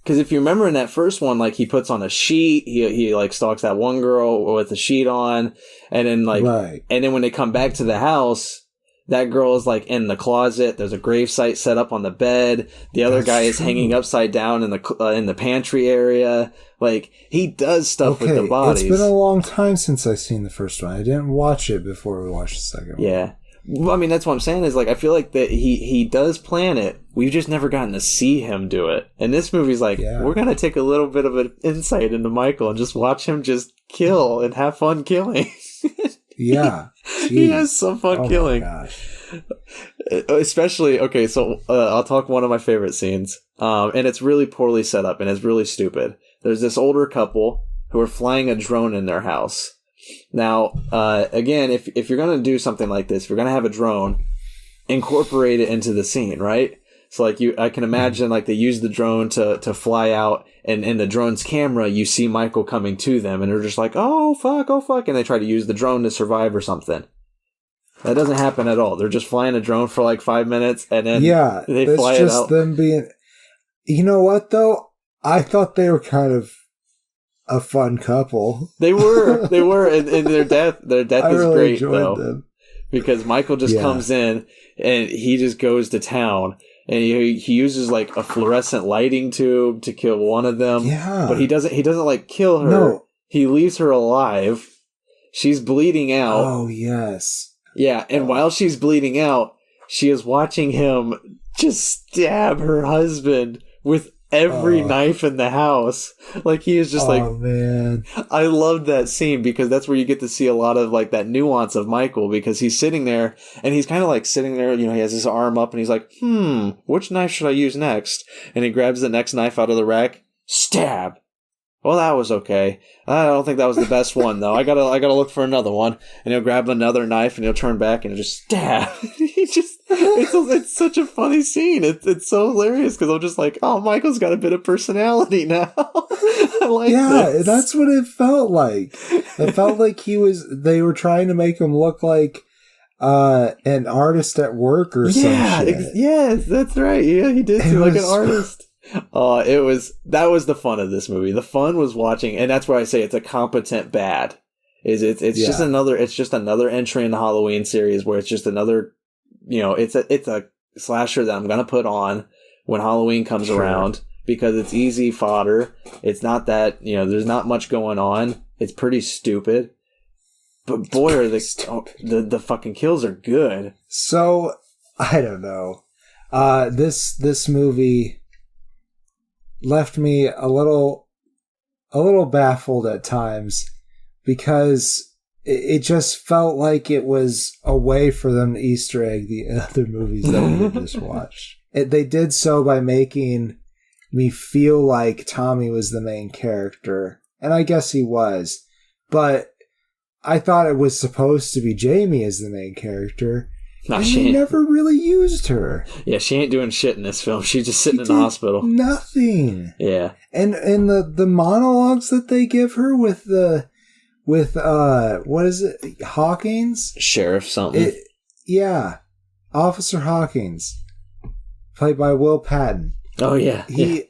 Because if you remember in that first one, he puts on a sheet, he stalks that one girl with the sheet on, and then and then when they come back to the house, that girl is in the closet. There's a gravesite set up on the bed. The other guy is hanging upside down in the pantry area. He does stuff with the bodies. It's been a long time since I've seen the first one. I didn't watch it before we watched the second one. Yeah. Well, I mean, that's what I'm saying is I feel like that he does plan it. We've just never gotten to see him do it. And this movie's we're going to take a little bit of an insight into Michael and just watch him just kill and have fun killing. Yeah. He has some fun killing. My gosh. Especially, okay, so I'll talk one of my favorite scenes. And it's really poorly set up and it's really stupid. There's this older couple who are flying a drone in their house. Now, again, if you're going to do something like this, if you're going to have a drone, incorporate it into the scene, right? So I can imagine they use the drone to fly out, and in the drone's camera, you see Michael coming to them, and they're just oh fuck, and they try to use the drone to survive or something. That doesn't happen at all. They're just flying a drone for 5 minutes, and then they fly it out. Them being, you know what though? I thought they were kind of a fun couple. They were, and their death is really great enjoyed though, them. Because Michael just comes in and he just goes to town, and he uses a fluorescent lighting tube to kill one of them. Yeah, but he doesn't kill her. No. He leaves her alive. She's bleeding out. Oh yes. Yeah, and while she's bleeding out, she is watching him just stab her husband with every knife in the house. He is just oh man, I loved that scene because that's where you get to see a lot of that nuance of Michael, because he's sitting there and he's kind of sitting there, he has his arm up and he's which knife should I use next? And he grabs the next knife out of the rack, stab. Well, that was okay. I don't think that was the best one though. I gotta look for another one. And he'll grab another knife and he'll turn back and he'll just stab. It's such a funny scene. It's so hilarious because I'm just oh, Michael's got a bit of personality now. I like this. That's what it felt like. It felt like they were trying to make him look like an artist at work or some shit. Yes, that's right. Yeah, he did seem like an artist. That was the fun of this movie. The fun was watching, and that's why I say it's a competent bad. It's just another entry in the Halloween series where it's just another, it's a slasher that I'm gonna put on when Halloween comes around because it's easy fodder. It's not that there's not much going on. It's pretty stupid, but boy, are the fucking kills are good. So I don't know. This movie left me a little baffled at times because it just felt like it was a way for them to Easter egg the other movies that we had just watched. They did so by making me feel like Tommy was the main character, and I guess he was, but I thought it was supposed to be Jamie as the main character. No, and they never really used her. Yeah, she ain't doing shit in this film. She's just sitting in the hospital. Nothing. Yeah. And the monologues that they give her with the with what is it? Hawkins? Sheriff something. Yeah. Officer Hawkins. Played by Will Patton. Oh yeah. He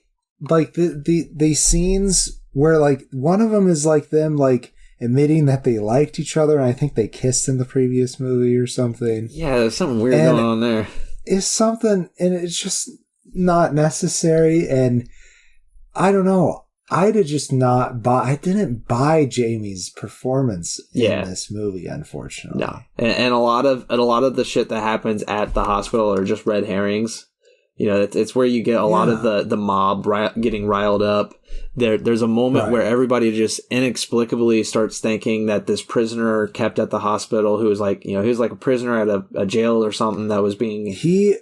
like the scenes where like one of them is like them like admitting that they liked each other, and I think they kissed in the previous movie or something. Yeah, there's something weird going on there. It's something, and it's just not necessary, and I don't know. I didn't buy Jamie's performance in this movie, unfortunately. No, and a lot of the shit that happens at the hospital are just red herrings. You know, it's where you get a lot of the mob getting riled up. There's a moment where everybody just inexplicably starts thinking that this prisoner kept at the hospital, who was like, he was like a prisoner at a jail or something that was being... He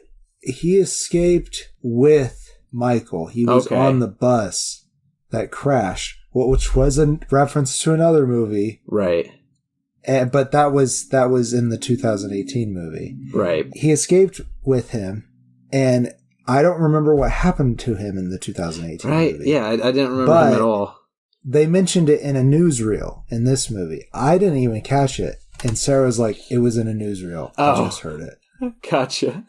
escaped with Michael. He was on the bus that crashed, which was a reference to another movie. Right. But that was in the 2018 movie. Right. He escaped with him, and I don't remember what happened to him in the 2018 movie. Right, yeah, I didn't remember him at all. They mentioned it in a newsreel in this movie. I didn't even catch it, and Sarah was like, it was in a newsreel. I just heard it. Gotcha.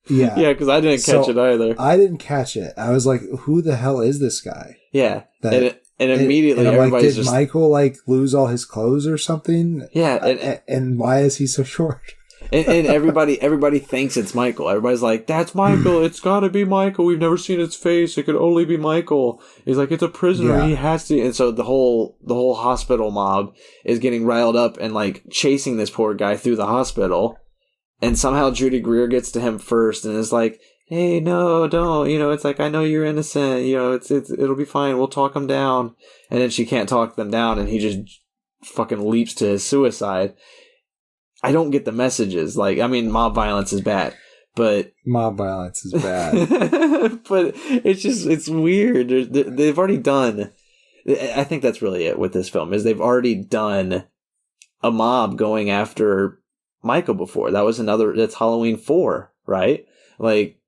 Yeah. Yeah, because I didn't catch it either. I didn't catch it. I was like, who the hell is this guy? Yeah, and immediately and everybody's did Michael lose all his clothes or something? Yeah. And why is he so short? And everybody thinks it's Michael. Everybody's like, that's Michael. It's got to be Michael. We've never seen his face. It could only be Michael. He's like, it's a prisoner. Yeah. He has to. And so the whole hospital mob is getting riled up and like chasing this poor guy through the hospital. And somehow Judy Greer gets to him first and is like, hey, no, don't. It's like, I know you're innocent. It'll be fine. We'll talk him down. And then she can't talk them down, and he just fucking leaps to his suicide. I don't get the messages. Like, I mean, mob violence is bad, but... Mob violence is bad. But it's weird. They've already done... I think that's really it with this film, is they've already done a mob going after Michael before. That's Halloween 4, right? Like,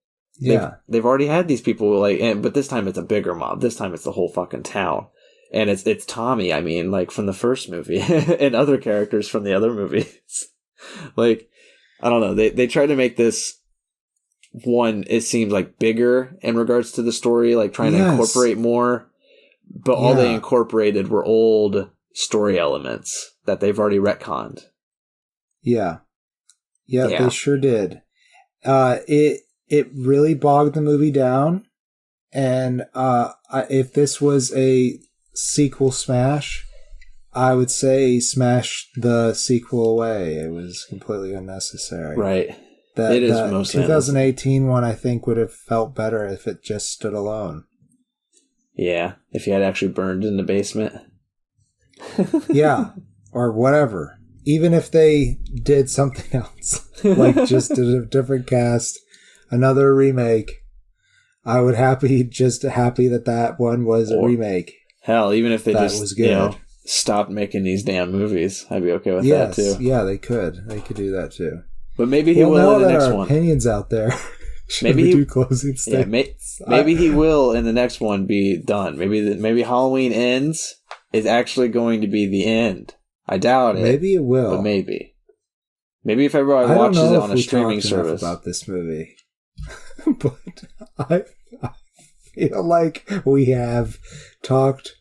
they've already had these people, like, but this time it's a bigger mob. This time it's the whole fucking town. And it's Tommy, I mean, like, from the first movie, and other characters from the other movies. Like, I don't know. They try to make this one, it seems like, bigger in regards to the story, like trying to incorporate more. But all they incorporated were old story elements that they've already retconned. Yeah, they sure did. It really bogged the movie down. And if this was a sequel smash, I would say smash the sequel away. It was completely unnecessary. Right. It is most 2018 one, I think, would have felt better if it just stood alone. Yeah, if you had actually burned in the basement. Yeah, or whatever. Even if they did something else, like just did a different cast, another remake, I would happy that one was a remake. Hell, even if they that was good. Stopped making these damn movies, I'd be okay with that too. Yeah, they could. They could do that too. But maybe he will in the next one. Opinions out there. Maybe do closing statements. Maybe he will in the next one be done. Maybe Halloween Ends is actually going to be the end. I doubt it. Maybe it will. But maybe if everybody watches it on a streaming service. About this movie, but I feel like we have talked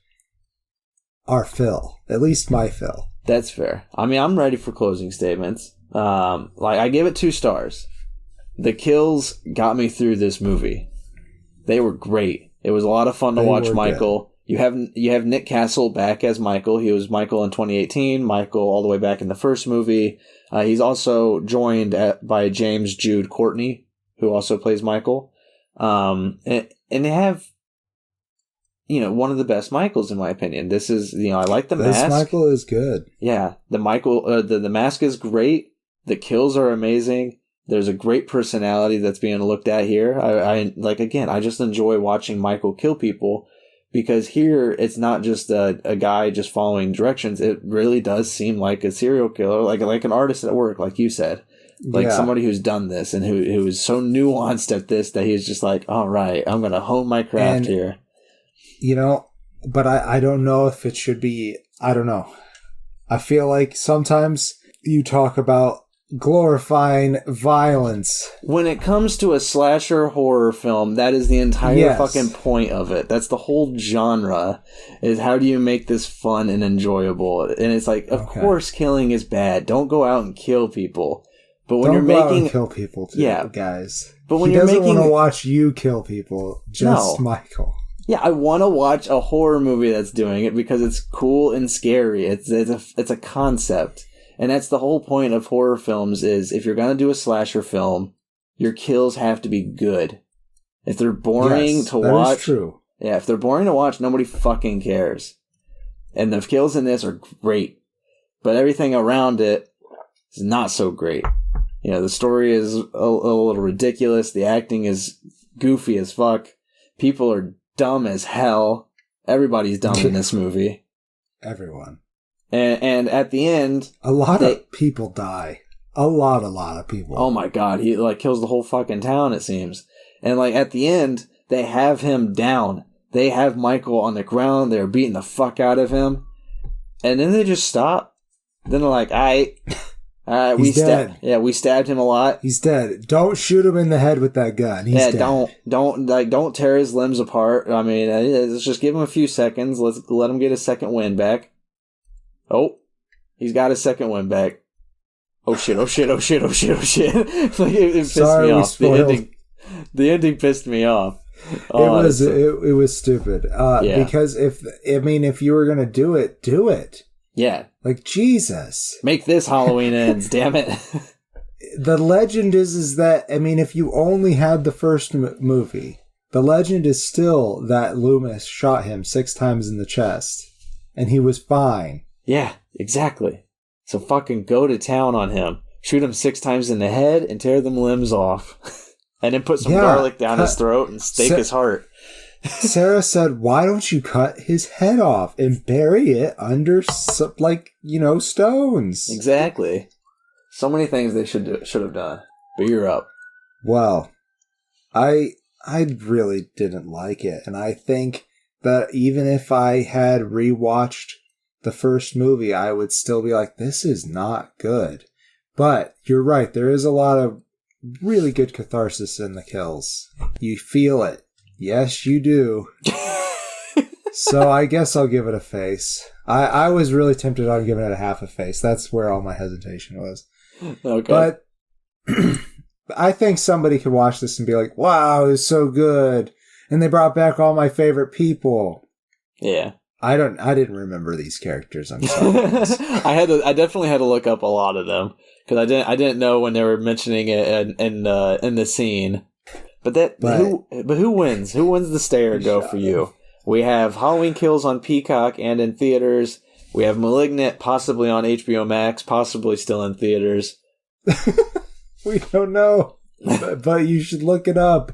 our fill, at least my fill. That's fair. I mean, I'm ready for closing statements. I gave it 2 stars. The kills got me through this movie. They were great. It was a lot of fun to watch Michael. Good. You have Nick Castle back as Michael. He was Michael in 2018. Michael all the way back in the first movie. He's also joined by James Jude Courtney, who also plays Michael. And they have, one of the best Michaels in my opinion. This is, I like the mask. This Michael is good. Yeah, the mask is great. The kills are amazing. There's a great personality that's being looked at here. I just enjoy watching Michael kill people, because here it's not just a guy just following directions. It really does seem like a serial killer, like an artist at work, like you said. Like somebody who's done this and who is so nuanced at this that he's just like, all right, I'm going to hone my craft here. But I don't know if it should be, I don't know. I feel like sometimes you talk about glorifying violence. When it comes to a slasher horror film, that is the entire fucking point of it. That's the whole genre, is how do you make this fun and enjoyable? And it's like, of course killing is bad. Don't go out and kill people. But when Don't you're go out making... and kill people too, guys. But when he you're doesn't making... want to watch you kill people, just Michael. Yeah, I want to watch a horror movie that's doing it because it's cool and scary. It's a concept. And that's the whole point of horror films is if you're going to do a slasher film, your kills have to be good. If they're boring to watch... That is true. Yeah, if they're boring to watch, nobody fucking cares. And the kills in this are great. But everything around it is not so great. You know, the story is a little ridiculous. The acting is goofy as fuck. People are dumb as hell. Everybody's dumb in this movie. Everyone. And at the end... A lot of people die. A lot of people. Oh my god, he kills the whole fucking town, it seems. And at the end, they have him down. They have Michael on the ground. They're beating the fuck out of him. And then they just stop. Then they're like, he's dead. We stabbed him a lot. He's dead. Don't shoot him in the head with that gun. He's dead. Don't tear his limbs apart. I mean, let's just give him a few seconds. Let's let him get his second wind back. Oh, he's got his second wind back. Oh shit! It pissed me off. The ending pissed me off. It was stupid. Because if you were gonna do it. Yeah. Jesus. Make this Halloween Ends, damn it. The legend is that, if you only had the first movie, the legend is still that Loomis shot him 6 times in the chest, and he was fine. Yeah, exactly. So fucking go to town on him. Shoot him 6 times in the head and tear them limbs off. And then put some garlic down his throat and stake his heart. Sarah said, why don't you cut his head off and bury it under, stones? Exactly. So many things they should have done. But you're up. Well, I really didn't like it. And I think that even if I had rewatched the first movie, I would still be like, this is not good. But you're right. There is a lot of really good catharsis in the kills. You feel it. Yes, you do. So I guess I'll give it a face. I was really tempted on giving it a half a face. That's where all my hesitation was. Okay. But I think somebody could watch this and be like, wow, it was so good. And they brought back all my favorite people. Yeah. I didn't remember these characters. I'm sorry. I definitely had to look up a lot of them because I didn't know when they were mentioning it in the scene. But who wins? Who wins the stay or go for you? We have Halloween Kills on Peacock and in theaters. We have Malignant possibly on HBO Max, possibly still in theaters. We don't know, but you should look it up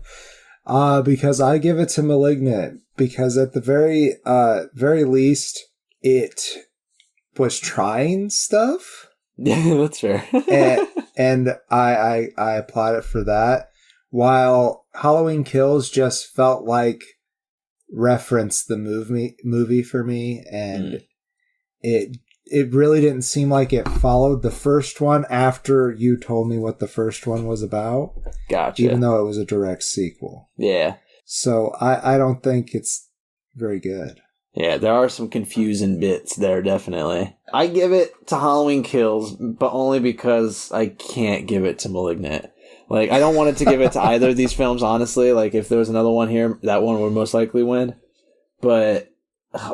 because I give it to Malignant because at the very least it was trying stuff. Yeah, that's fair. and I applaud it for that. While Halloween Kills just felt like referenced the movie for me, and it really didn't seem like it followed the first one after you told me what the first one was about. Gotcha. Even though it was a direct sequel. Yeah. So I don't think it's very good. Yeah, there are some confusing bits there, definitely. I give it to Halloween Kills, but only because I can't give it to Malignant. I don't want it to give it to either of these films, honestly. If there was another one here, that one would most likely win. But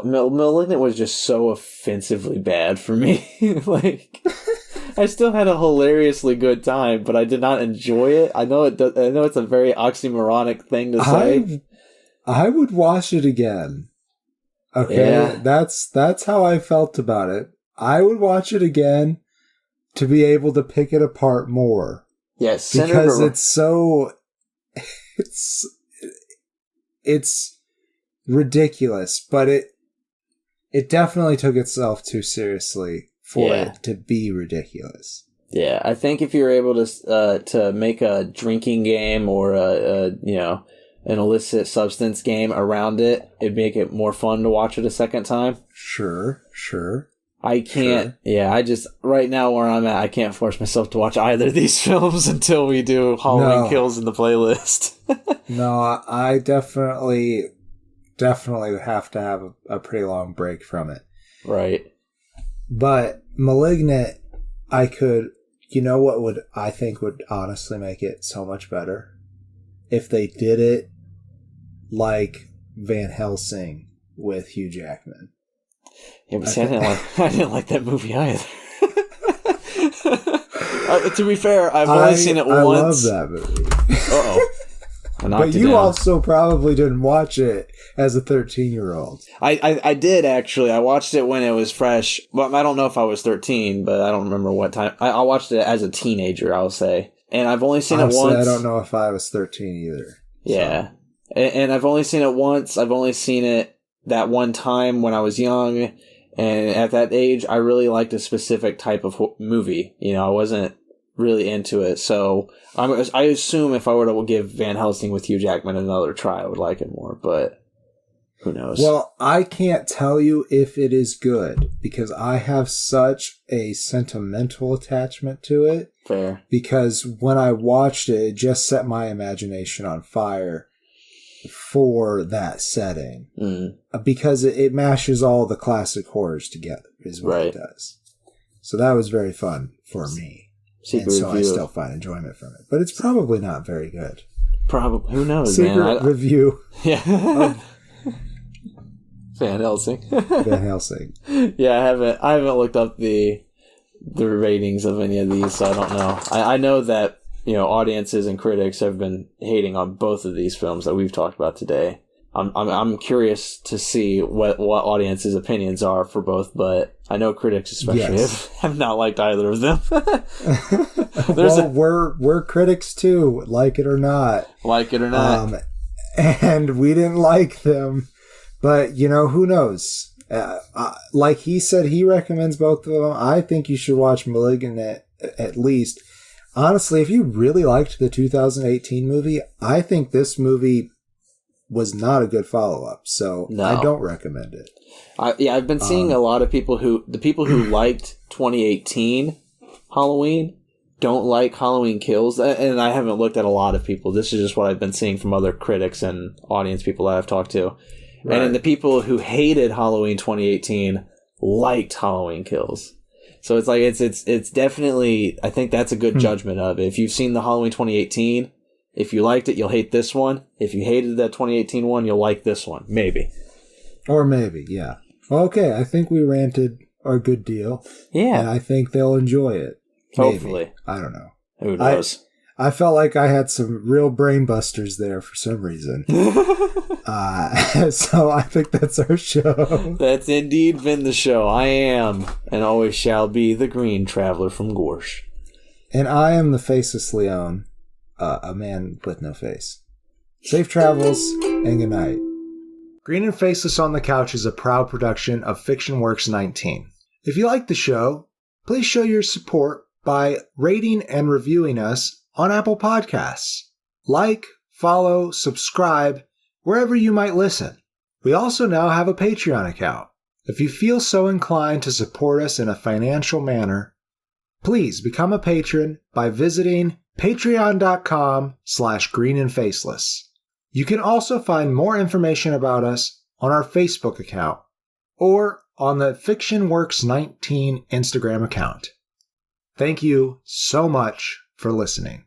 Malignant was just so offensively bad for me. I still had a hilariously good time, but I did not enjoy it. I know it's a very oxymoronic thing to say. I would watch it again. Okay, yeah. That's how I felt about it. I would watch it again to be able to pick it apart more. Yes, because it's ridiculous, but it definitely took itself too seriously for it to be ridiculous. Yeah, I think if you're able to make a drinking game or an illicit substance game around it, it'd make it more fun to watch it a second time. Sure. I can't. Sure. Yeah, I just right now where I'm at, I can't force myself to watch either of these films until we do Halloween Kills in the playlist. No, I definitely have to have a pretty long break from it. Right. But Malignant, I could. You know what I think would honestly make it so much better? If they did it like Van Helsing with Hugh Jackman. Yeah, but see, I didn't like that movie either. To be fair, I've only seen it once. I love that movie. Uh-oh. But you also probably didn't watch it as a 13-year-old. I did, actually. I watched it when it was fresh. Well, I don't know if I was 13, but I don't remember what time. I watched it as a teenager, I'll say. And I've only seen it once. I don't know if I was 13 either. Yeah. So. And I've only seen it once. I've only seen it that one time when I was young. And at that age, I really liked a specific type of movie. You know, I wasn't really into it. So I assume if I were to give Van Helsing with Hugh Jackman another try, I would like it more. But who knows? Well, I can't tell you if it is good because I have such a sentimental attachment to it. Fair. Because when I watched it, it just set my imagination on fire for that setting. Because it mashes all the classic horrors together is what it does. So that was very fun for me. And so I still find enjoyment from it. But it's probably not very good. Probably. Who knows, Secret review. Yeah. Van Helsing. Van Helsing. Yeah, I haven't looked up the ratings of any of these, so I don't know. I know that, you know, audiences and critics have been hating on both of these films that we've talked about today. I'm curious to see what audiences' opinions are for both, but I know critics especially have not liked either of them. We're critics too, like it or not. Like it or not. And we didn't like them, but you know, who knows? Like he said, he recommends both of them. I think you should watch Malignant at least. Honestly, if you really liked the 2018 movie, I think this movie was not a good follow-up, so no. I don't recommend it. I've been seeing a lot of people who liked 2018 Halloween don't like Halloween Kills, and I haven't looked at a lot of people. This is just what I've been seeing from other critics and audience people that I've talked to. Right. And the people who hated Halloween 2018 liked Halloween Kills. So it's like it's definitely, I think that's a good judgment of it. If you've seen the Halloween 2018, if you liked it, you'll hate this one. If you hated that 2018 one, you'll like this one. Maybe. Or maybe, yeah. Okay, I think we ranted our good deal. Yeah. And I think they'll enjoy it. Hopefully. Maybe. I don't know. Who knows? I felt like I had some real brain busters there for some reason. So I think that's our show. That's indeed been the show. I am, and always shall be, the Green Traveler from Gorsh. And I am the Faceless Leon. A man with no face. Safe travels and good night. Green and Faceless on the Couch is a proud production of Fiction Works 19. If you like the show, please show your support by rating and reviewing us on Apple Podcasts. Like, follow, subscribe, wherever you might listen. We also now have a Patreon account. If you feel so inclined to support us in a financial manner, please become a patron by visiting patreon.com/greenandfaceless. You can also find more information about us on our Facebook account or on the FictionWorks19 Instagram account. Thank you so much for listening.